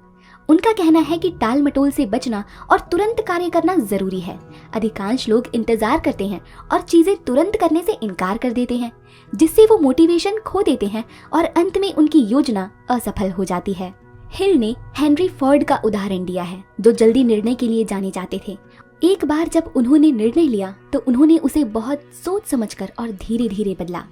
उनका कहना है कि टाल मटोल से बचना और तुरंत कार्य करना जरूरी है। अधिकांश लोग इंतजार करते हैं और चीजें तुरंत करने से इनकार कर देते हैं, जिससे वो मोटिवेशन खो देते हैं और अंत में उनकी योजना असफल हो जाती है। हिल ने हेनरी फोर्ड का उदाहरण दिया है, जो जल्दी निर्णय के लिए जाने जाते थे। एक बार जब उन्होंने निर्णय लिया तो उन्होंने उसे बहुत सोच समझकर और धीरे धीरे बदला।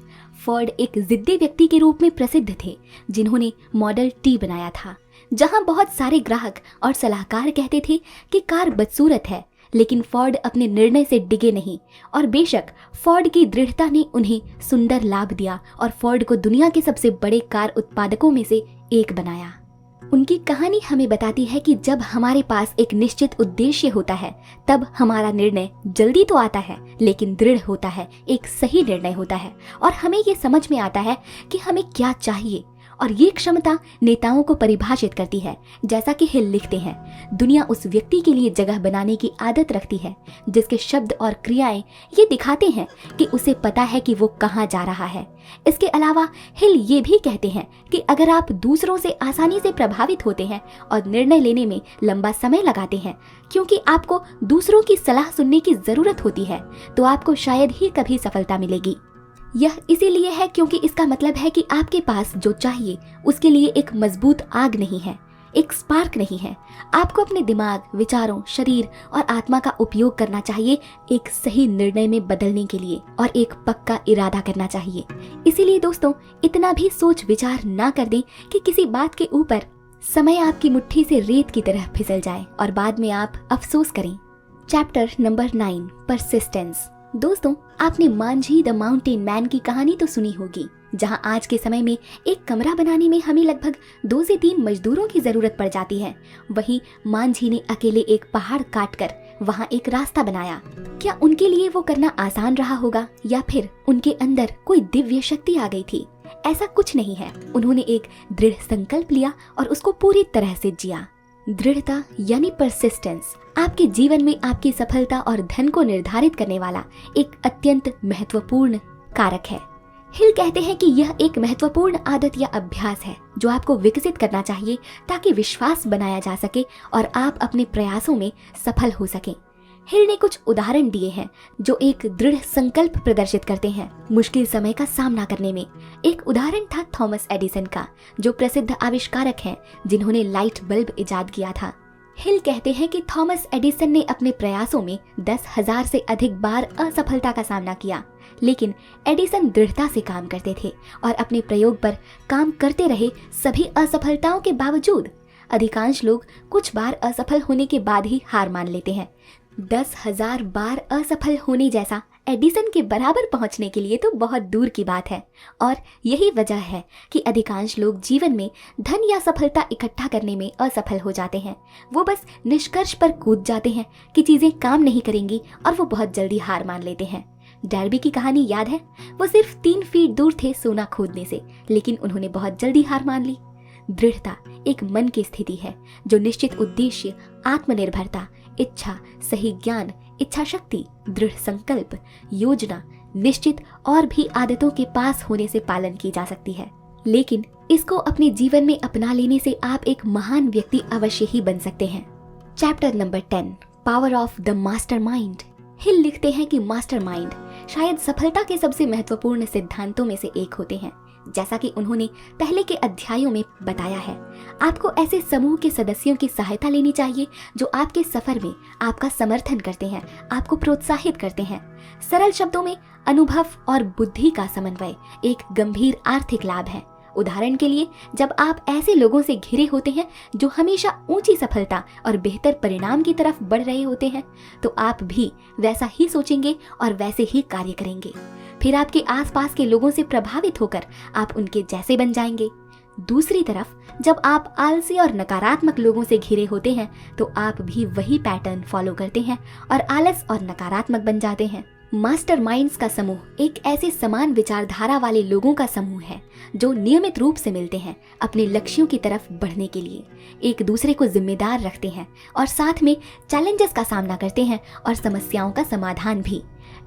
फोर्ड एक जिद्दी व्यक्ति के रूप में प्रसिद्ध थे, जिन्होंने मॉडल टी बनाया था, जहां बहुत सारे ग्राहक और सलाहकार कहते थे कि कार बदसूरत है, लेकिन फोर्ड अपने निर्णय से डिगे नहीं। और बेशक फोर्ड की दृढ़ता ने उन्हें सुंदर लाभ दिया और फोर्ड को दुनिया के सबसे बड़े कार उत्पादकों में से एक बनाया। उनकी कहानी हमें बताती है कि जब हमारे पास एक निश्चित उद्देश्य होता है तब हमारा निर्णय जल्दी तो आता है, लेकिन दृढ़ होता है, एक सही निर्णय होता है और हमें ये समझ में आता है कि हमें क्या चाहिए। और ये क्षमता नेताओं को परिभाषित करती है। जैसा कि हिल लिखते हैं, दुनिया उस व्यक्ति के लिए जगह बनाने की आदत रखती है जिसके शब्द और क्रियाएं ये दिखाते हैं कि उसे पता है कि वो कहाँ जा रहा है। इसके अलावा हिल ये भी कहते हैं कि अगर आप दूसरों से आसानी से प्रभावित होते हैं और निर्णय लेने में लंबा समय लगाते हैं क्योंकि आपको दूसरों की सलाह सुनने की जरूरत होती है, तो आपको शायद ही कभी सफलता मिलेगी। यह इसीलिए है क्योंकि इसका मतलब है कि आपके पास जो चाहिए उसके लिए एक मजबूत आग नहीं है, एक स्पार्क नहीं है। आपको अपने दिमाग, विचारों, शरीर और आत्मा का उपयोग करना चाहिए एक सही निर्णय में बदलने के लिए और एक पक्का इरादा करना चाहिए। इसीलिए दोस्तों, इतना भी सोच विचार ना कर दें कि किसी बात के ऊपर समय आपकी मुट्ठी से रेत की तरह फिसल जाए और बाद में आप अफसोस करें। Chapter number 9, persistence. दोस्तों, आपने मांझी द माउंटेन मैन की कहानी तो सुनी होगी, जहां आज के समय में एक कमरा बनाने में हमें लगभग 2 से 3 मजदूरों की जरूरत पड़ जाती है। वहीं मांझी ने अकेले एक पहाड़ काटकर वहां एक रास्ता बनाया। क्या उनके लिए वो करना आसान रहा होगा या फिर उनके अंदर कोई दिव्य शक्ति आ गई थी? ऐसा कुछ नहीं है। उन्होंने एक दृढ़ संकल्प लिया और उसको पूरी तरह से जिया। दृढ़ता यानी परसिस्टेंस आपके जीवन में आपकी सफलता और धन को निर्धारित करने वाला एक अत्यंत महत्वपूर्ण कारक है। हिल कहते हैं कि यह एक महत्वपूर्ण आदत या अभ्यास है जो आपको विकसित करना चाहिए ताकि विश्वास बनाया जा सके और आप अपने प्रयासों में सफल हो सकें। हिल ने कुछ उदाहरण दिए हैं जो एक दृढ़ संकल्प प्रदर्शित करते हैं मुश्किल समय का सामना करने में। एक उदाहरण था थॉमस एडिसन का, जो प्रसिद्ध आविष्कारक हैं जिन्होंने लाइट बल्ब इजाद किया था। हिल कहते हैं कि थॉमस एडिसन ने अपने प्रयासों में 10,000 से अधिक बार असफलता का सामना किया, लेकिन एडिसन दृढ़ता से काम करते थे और अपने प्रयोग पर काम करते रहे। सभी असफलताओं के बावजूद अधिकांश लोग कुछ बार असफल होने के बाद ही हार मान लेते हैं। 10,000 बार असफल होने जैसा एडिसन के बराबर पहुंचने के लिए तो बहुत दूर की बात है। और यही वजह है कि अधिकांश लोग जीवन में धन या सफलता इकट्ठा करने में असफल हो जाते हैं। वो बस निष्कर्ष पर कूद जाते हैं कि चीजें काम नहीं करेंगी और वो बहुत जल्दी हार मान लेते हैं। डर्बी की कहानी याद है? वो सिर्फ 3 फीट दूर थे सोना खोदने से, लेकिन उन्होंने बहुत जल्दी हार मान ली। दृढ़ता एक मन की स्थिति है जो निश्चित उद्देश्य, आत्मनिर्भरता, इच्छा, सही ज्ञान, इच्छा शक्ति, दृढ़ संकल्प, योजना, निश्चित और भी आदतों के पास होने से पालन की जा सकती है। लेकिन इसको अपने जीवन में अपना लेने से आप एक महान व्यक्ति अवश्य ही बन सकते हैं। Chapter number 10, power of the mastermind. Hill लिखते हैं कि मास्टरमाइंड शायद सफलता के सबसे महत्वपूर्ण सिद्धांतों में से एक होते हैं। जैसा कि उन्होंने पहले के अध्यायों में बताया है, आपको ऐसे समूह के सदस्यों की सहायता लेनी चाहिए जो आपके सफर में आपका समर्थन करते हैं, आपको प्रोत्साहित करते हैं। सरल शब्दों में, अनुभव और बुद्धि का समन्वय एक गंभीर आर्थिक लाभ है। उदाहरण के लिए, जब आप ऐसे लोगों से घिरे होते हैं जो हमेशा ऊंची सफलता और बेहतर परिणाम की तरफ बढ़ रहे होते हैं, तो आप भी वैसा ही सोचेंगे और वैसे ही कार्य करेंगे। फिर आपके आसपास के लोगों से प्रभावित होकर आप उनके जैसे बन जाएंगे। दूसरी तरफ, जब आप आलसी और नकारात्मक लोगों से घिरे होते हैं, तो आप भी वही पैटर्न फॉलो करते हैं और आलस और नकारात्मक बन जाते हैं। मास्टरमाइंड्स का समूह एक ऐसे समान विचारधारा वाले लोगों का समूह है जो नियमित रूप से मिलते हैं अपने लक्ष्यों की तरफ बढ़ने के लिए, एक दूसरे को जिम्मेदार रखते हैं और साथ में चैलेंजेस का सामना करते हैं और समस्याओं का समाधान भी।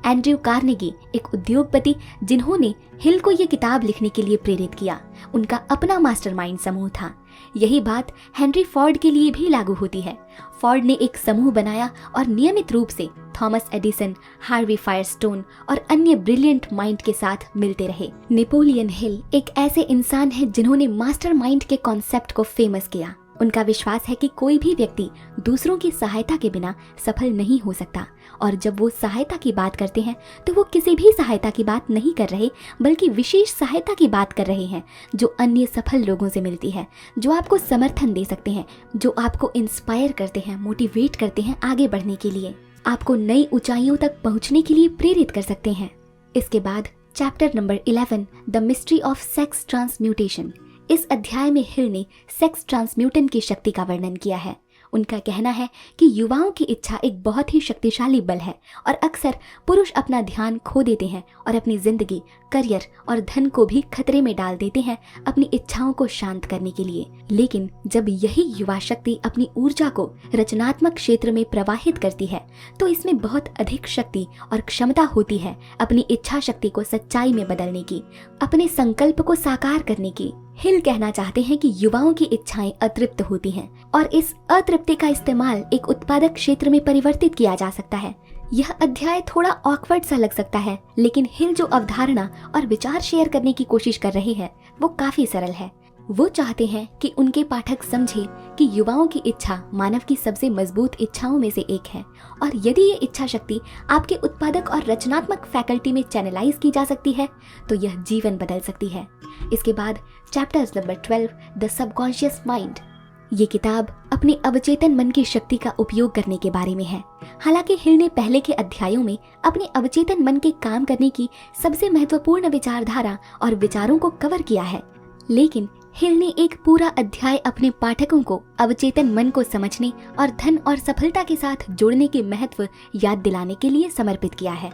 एंड्रयू कार्नेगी एक उद्योगपति जिन्होंने हिल को ये किताब लिखने के लिए प्रेरित किया, उनका अपना मास्टरमाइंड समूह था। यही बात हेनरी फोर्ड के लिए भी लागू होती है। फोर्ड ने एक समूह बनाया और नियमित रूप से थॉमस एडिसन, हार्वी फायरस्टोन और अन्य ब्रिलियंट माइंड के साथ मिलते रहे। नेपोलियन हिल एक ऐसे इंसान हैं जिन्होंने मास्टरमाइंड के कॉन्सेप्ट को फेमस किया। उनका विश्वास है कि कोई भी व्यक्ति दूसरों की सहायता के बिना सफल नहीं हो सकता, और जब वो सहायता की बात करते हैं तो वो किसी भी सहायता की बात नहीं कर रहे, बल्कि विशेष सहायता की बात कर रहे हैं जो अन्य सफल लोगों से मिलती है, जो आपको समर्थन दे सकते हैं, जो आपको इंस्पायर करते हैं, मोटिवेट करते हैं आगे बढ़ने के लिए, आपको नई ऊंचाइयों तक पहुंचने के लिए प्रेरित कर सकते हैं। इसके बाद chapter number 11, the mystery of sex transmutation. इस अध्याय में हिल ने सेक्स ट्रांसम्यूटन की शक्ति का वर्णन किया है। उनका कहना है कि युवाओं की इच्छा एक बहुत ही शक्तिशाली बल है और अक्सर पुरुष अपना ध्यान खो देते हैं और अपनी जिंदगी, करियर और धन को भी खतरे में डाल देते हैं अपनी इच्छाओं को शांत करने के लिए। लेकिन जब यही युवा शक्ति अपनी ऊर्जा को रचनात्मक क्षेत्र में प्रवाहित करती है, तो इसमें बहुत अधिक शक्ति और क्षमता होती है अपनी इच्छा शक्ति को सच्चाई में बदलने की, अपने संकल्प को साकार करने की। हिल कहना चाहते हैं कि युवाओं की इच्छाएं अतृप्त होती हैं और इस अतृप्ति का इस्तेमाल एक उत्पादक क्षेत्र में परिवर्तित किया जा सकता है। यह अध्याय थोड़ा ऑकवर्ड सा लग सकता है, लेकिन हिल जो अवधारणा और विचार शेयर करने की कोशिश कर रहे हैं वो काफी सरल है। वो चाहते हैं कि उनके पाठक समझे कि युवाओं की इच्छा मानव की सबसे मजबूत इच्छाओं में से एक है, और यदि ये इच्छा शक्ति आपके उत्पादक और रचनात्मक फैकल्टी में चैनलाइज की जा सकती है तो यह जीवन बदल सकती है। इसके बाद chapters number 12, the subconscious mind. ये किताब अपने अवचेतन मन की शक्ति का उपयोग करने के बारे में है। हालांकि हिल ने पहले के अध्यायों में अपने अवचेतन मन के काम करने की सबसे महत्वपूर्ण विचारधारा और विचारों को कवर किया है, लेकिन हिल ने एक पूरा अध्याय अपने पाठकों को अवचेतन मन को समझने और धन और सफलता के साथ जोड़ने के महत्व याद दिलाने के लिए समर्पित किया है।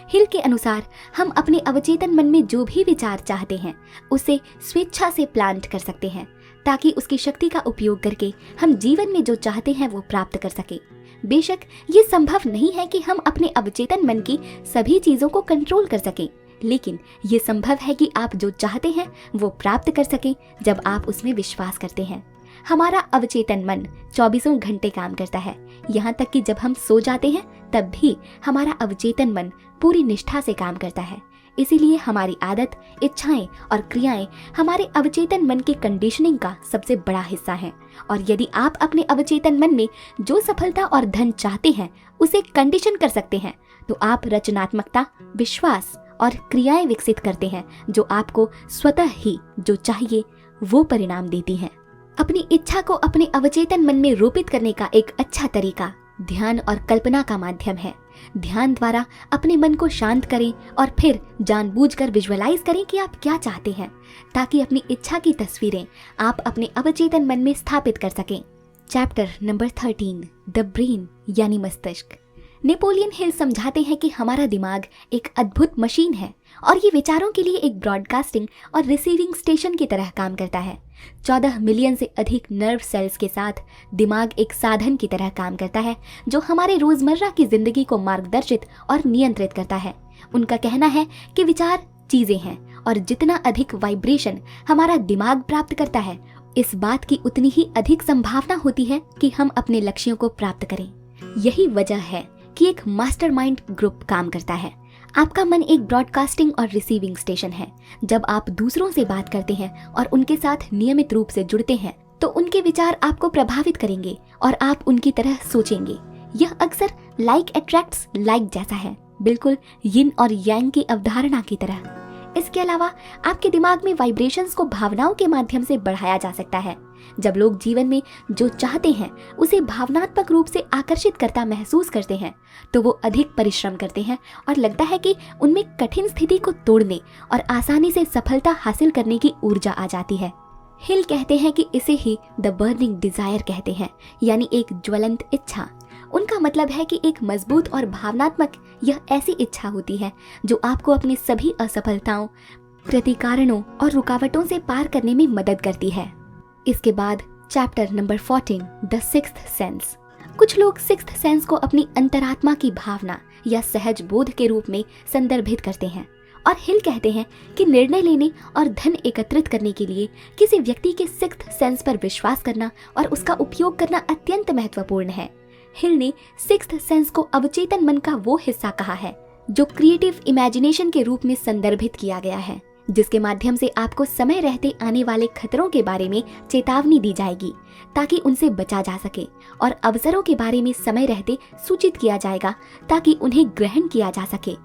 हिल के अनुसार हम अपने अवचेतन मन में जो भी विचार चाहते हैं उसे स्वेच्छा से प्लांट कर सकते हैं, ताकि उसकी शक्ति का उपयोग करके हम जीवन में जो चाहते हैं वो प्राप्त कर सके। बेशक ये संभव नहीं है कि हम अपने अवचेतन मन की सभी चीजों को कंट्रोल कर सकें, लेकिन ये संभव है कि आप जो चाहते हैं वो प्राप्त कर सकें जब आप उसमें विश्वास करते हैं। हमारा अवचेतन मन 24 घंटे काम करता है, यहाँ तक कि जब हम सो जाते हैं तब भी हमारा अवचेतन मन पूरी निष्ठा से काम करता है। इसीलिए हमारी आदत, इच्छाएं और क्रियाएं हमारे अवचेतन मन के कंडीशनिंग का सबसे बड़ा हिस्सा हैं। और यदि आप अपने अवचेतन मन में जो सफलता और धन चाहते हैं उसे कंडीशन कर सकते हैं, तो आप रचनात्मकता, विश्वास और क्रियाएं विकसित करते हैं जो आपको स्वतः ही जो चाहिए वो परिणाम देती हैं। अपनी इच्छा को अपने अवचेतन मन में रोपित करने का एक अच्छा तरीका ध्यान और कल्पना का माध्यम है। ध्यान द्वारा अपने मन को शांत करें और फिर जानबूझकर विजुअलाइज करें कि आप क्या चाहते हैं, ताकि अपनी इच्छा की तस्वीरें आप अपने अवचेतन मन में स्थापित कर सकें। चैप्टर नंबर 13, द ब्रेन यानी मस्तिष्क। नेपोलियन हिल समझाते हैं कि हमारा दिमाग एक अद्भुत मशीन है और ये विचारों के लिए एक ब्रॉडकास्टिंग और रिसीविंग स्टेशन की तरह काम करता है। 14 मिलियन से अधिक नर्व सेल्स के साथ दिमाग एक साधन की तरह काम करता है जो हमारे रोजमर्रा की जिंदगी को मार्गदर्शित और नियंत्रित करता है। उनका कहना है कि विचार चीजें हैं और जितना अधिक वाइब्रेशन हमारा दिमाग प्राप्त करता है, इस बात की उतनी ही अधिक संभावना होती है कि हम अपने लक्ष्यों को प्राप्त करें। यही वजह है कि एक मास्टरमाइंड ग्रुप काम करता है। आपका मन एक ब्रॉडकास्टिंग और रिसीविंग स्टेशन है। जब आप दूसरों से बात करते हैं और उनके साथ नियमित रूप से जुड़ते हैं तो उनके विचार आपको प्रभावित करेंगे और आप उनकी तरह सोचेंगे। यह अक्सर लाइक अट्रैक्ट्स लाइक जैसा है, बिल्कुल यिन और यांग की अवधारणा की तरह। इसके अलावा आपके दिमाग में वाइब्रेशंस को भावनाओं के माध्यम से बढ़ाया जा सकता है। जब लोग जीवन में जो चाहते हैं उसे भावनात्मक रूप से आकर्षित करता महसूस करते हैं तो वो अधिक परिश्रम करते हैं और लगता है कि उनमें कठिन स्थिति को तोड़ने और आसानी से सफलता हासिल करने की ऊर्जा आ जाती है। हिल कहते हैं कि इसे ही द बर्निंग डिजायर कहते हैं, यानी एक ज्वलंत इच्छा। उनका मतलब है कि एक मजबूत और भावनात्मक यह ऐसी इच्छा होती है जो आपको अपनी सभी असफलताओं, प्रतिकारणों और रुकावटों से पार करने में मदद करती है। इसके बाद chapter number 14, the sixth sense. कुछ लोग सिक्स्थ सेंस को अपनी अंतरात्मा की भावना या सहज बोध के रूप में संदर्भित करते हैं और हिल कहते हैं कि निर्णय लेने और धन एकत्रित करने के लिए किसी व्यक्ति के सिक्स्थ सेंस पर विश्वास करना और उसका उपयोग करना अत्यंत महत्वपूर्ण है। हिल ने सिक्स्थ सेंस को अवचेतन मन का वो हिस्सा कहा है जो क्रिएटिव इमेजिनेशन के रूप में संदर्भित किया गया है, जिसके माध्यम से आपको समय रहते आने वाले खतरों के बारे में चेतावनी दी जाएगी ताकि उनसे बचा जा सके, और अवसरों के बारे में समय रहते सूचित किया जाएगा ताकि उन्हें ग्रहण किया जा सके।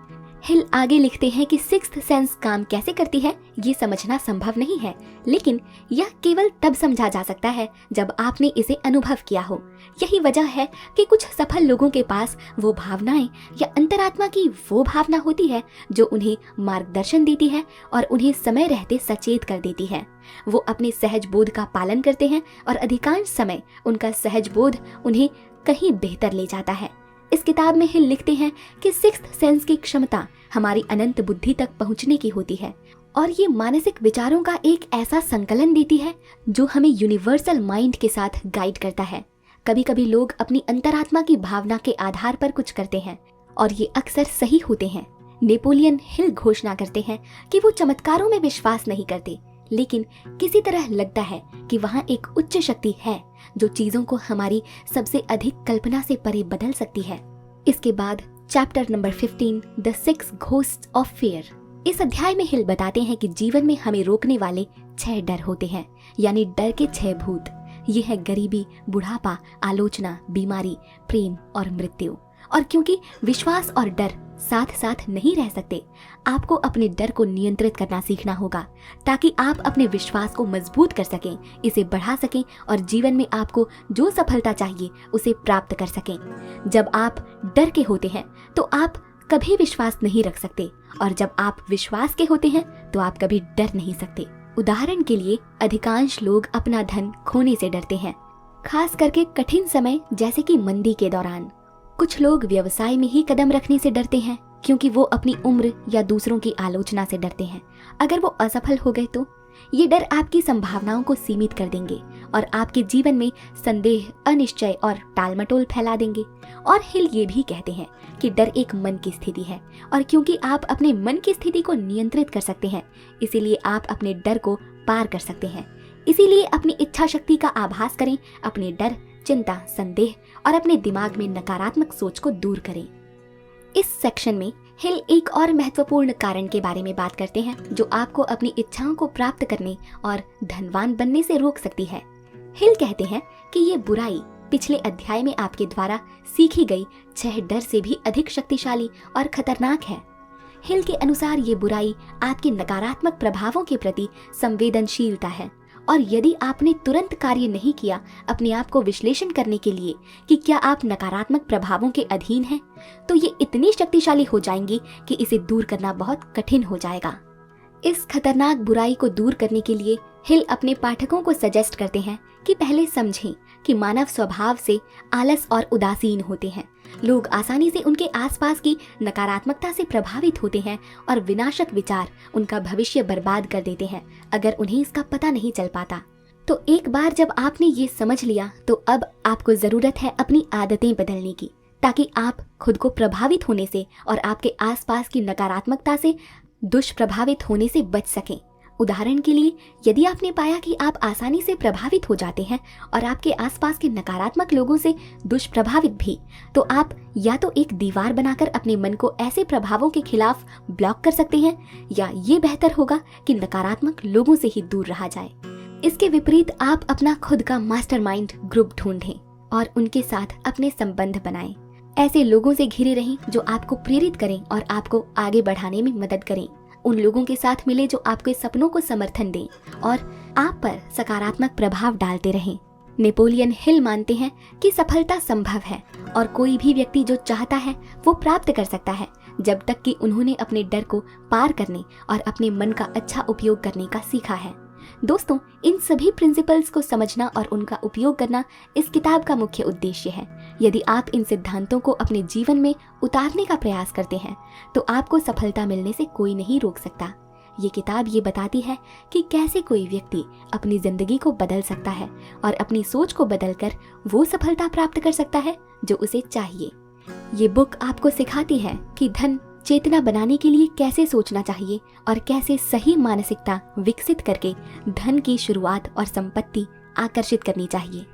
हिल आगे लिखते हैं कि सिक्स्थ सेंस काम कैसे करती है ये समझना संभव नहीं है, लेकिन यह केवल तब समझा जा सकता है जब आपने इसे अनुभव किया हो। यही वजह है कि कुछ सफल लोगों के पास वो भावनाएं या अंतरात्मा की वो भावना होती है जो उन्हें मार्गदर्शन देती है और उन्हें समय रहते सचेत कर देती है। वो अपने सहज बोध का पालन करते हैं और अधिकांश समय उनका सहज बोध उन्हें कहीं बेहतर ले जाता है। इस किताब में हिल लिखते हैं कि सिक्स्थ सेंस की क्षमता हमारी अनंत बुद्धि तक पहुंचने की होती है और ये मानसिक विचारों का एक ऐसा संकलन देती है जो हमें यूनिवर्सल माइंड के साथ गाइड करता है। कभी कभी लोग अपनी अंतरात्मा की भावना के आधार पर कुछ करते हैं और ये अक्सर सही होते हैं। नेपोलियन हिल घोषणा करते हैं कि वो चमत्कारों में विश्वास नहीं करते, लेकिन किसी तरह लगता है कि वहाँ एक उच्च शक्ति है जो चीजों को हमारी सबसे अधिक कल्पना से परे बदल सकती है। इसके बाद chapter number 15, the 6 ghosts of fear. इस अध्याय में हिल बताते हैं कि जीवन में हमें रोकने वाले 6 डर होते हैं, यानी डर के 6 भूत। ये है गरीबी, बुढ़ापा, आलोचना, बीमारी, प्रेम और मृत्यु। और क्योंकि विश्वास और डर साथ साथ नहीं रह सकते, आपको अपने डर को नियंत्रित करना सीखना होगा ताकि आप अपने विश्वास को मजबूत कर सकें, इसे बढ़ा सकें और जीवन में आपको जो सफलता चाहिए उसे प्राप्त कर सकें। जब आप डर के होते हैं तो आप कभी विश्वास नहीं रख सकते, और जब आप विश्वास के होते हैं तो आप कभी डर नहीं सकते। उदाहरण के लिए, अधिकांश लोग अपना धन खोने से डरते हैं, खास करके कठिन समय जैसे कि मंदी के दौरान। कुछ लोग व्यवसाय में ही कदम रखने से डरते हैं क्योंकि वो अपनी उम्र या दूसरों की आलोचना से डरते हैं। अगर वो असफल हो गए तो ये डर आपकी संभावनाओं को सीमित कर देंगे और आपके जीवन में संदेह, अनिश्चय और टालमटोल फैला देंगे। और हिल ये भी कहते हैं कि डर एक मन की स्थिति है, और क्योंकि आप अपने मन की स्थिति को नियंत्रित कर सकते हैं, इसीलिए आप अपने डर को पार कर सकते हैं। इसीलिए अपनी इच्छा शक्ति का आभास करें, अपने डर, चिंता, संदेह और अपने दिमाग में नकारात्मक सोच को दूर करें। इस सेक्शन में हिल एक और महत्वपूर्ण कारण के बारे में बात करते हैं जो आपको अपनी इच्छाओं को प्राप्त करने और धनवान बनने से रोक सकती है। हिल कहते हैं कि ये बुराई पिछले अध्याय में आपके द्वारा सीखी गई 6 डर से भी अधिक शक्तिशाली और खतरनाक है। हिल के अनुसार ये बुराई आपके नकारात्मक प्रभावों के प्रति संवेदनशीलता है, और यदि आपने तुरंत कार्य नहीं किया अपने आप को विश्लेषण करने के लिए कि क्या आप नकारात्मक प्रभावों के अधीन हैं, तो ये इतनी शक्तिशाली हो जाएंगी कि इसे दूर करना बहुत कठिन हो जाएगा। इस खतरनाक बुराई को दूर करने के लिए हिल अपने पाठकों को सजेस्ट करते हैं कि पहले समझें कि मानव स्वभाव से आलस और उदासीन होते हैं। लोग आसानी से उनके आसपास की नकारात्मकता से प्रभावित होते हैं और विनाशक विचार उनका भविष्य बर्बाद कर देते हैं अगर उन्हें इसका पता नहीं चल पाता। तो एक बार जब आपने ये समझ लिया तो अब आपको जरूरत है अपनी आदतें बदलने की, ताकि आप खुद को प्रभावित होने से और आपके आसपास की नकारात्मकता से दुष्प्रभावित होने से बच सकें। उदाहरण के लिए, यदि आपने पाया कि आप आसानी से प्रभावित हो जाते हैं और आपके आसपास के नकारात्मक लोगों से दुष्प्रभावित भी, तो आप या तो एक दीवार बनाकर अपने मन को ऐसे प्रभावों के खिलाफ ब्लॉक कर सकते हैं, या ये बेहतर होगा कि नकारात्मक लोगों से ही दूर रहा जाए। इसके विपरीत आप अपना खुद का मास्टरमाइंड ग्रुप ढूंढें और उनके साथ अपने संबंध बनाएं। ऐसे लोगों से घिरे रहें जो आपको प्रेरित करें और आपको आगे बढ़ाने में मदद करें। उन लोगों के साथ मिले जो आपके सपनों को समर्थन दें और आप पर सकारात्मक प्रभाव डालते रहें। नेपोलियन हिल मानते हैं कि सफलता संभव है और कोई भी व्यक्ति जो चाहता है वो प्राप्त कर सकता है, जब तक कि उन्होंने अपने डर को पार करने और अपने मन का अच्छा उपयोग करने का सीखा है। दोस्तों, इन सभी प्रिंसिपल्स को समझना और उनका उपयोग करना इस किताब का मुख्य उद्देश्य है। यदि आप इन सिद्धांतों को अपने जीवन में उतारने का प्रयास करते हैं तो आपको सफलता मिलने से कोई नहीं रोक सकता। ये किताब ये बताती है कि कैसे कोई व्यक्ति अपनी जिंदगी को बदल सकता है और अपनी सोच को बदलकर वो सफलता प्राप्त कर सकता है जो उसे चाहिए। ये बुक आपको सिखाती है कि धन चेतना बनाने के लिए कैसे सोचना चाहिए और कैसे सही मानसिकता विकसित करके धन की शुरुआत और संपत्ति आकर्षित करनी चाहिए।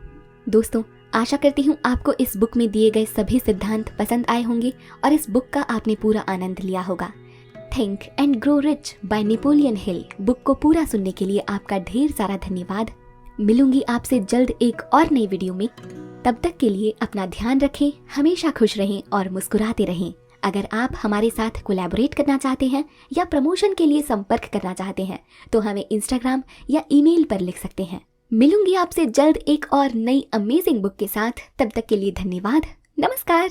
दोस्तों, आशा करती हूँ आपको इस बुक में दिए गए सभी सिद्धांत पसंद आए होंगे और इस बुक का आपने पूरा आनंद लिया होगा। Think and grow rich by Napoleon Hill book को पूरा सुनने के लिए आपका ढेर सारा धन्यवाद। मिलूंगी आपसे जल्द एक और नई वीडियो में। तब तक के लिए अपना ध्यान रखें, हमेशा खुश रहें और मुस्कुराते रहें। अगर आप हमारे साथ कोलैबोरेट करना चाहते हैं या प्रमोशन के लिए संपर्क करना चाहते हैं तो हमें इंस्टाग्राम या ईमेल पर लिख सकते हैं। मिलूंगी आपसे जल्द एक और नई अमेजिंग बुक के साथ। तब तक के लिए धन्यवाद। नमस्कार।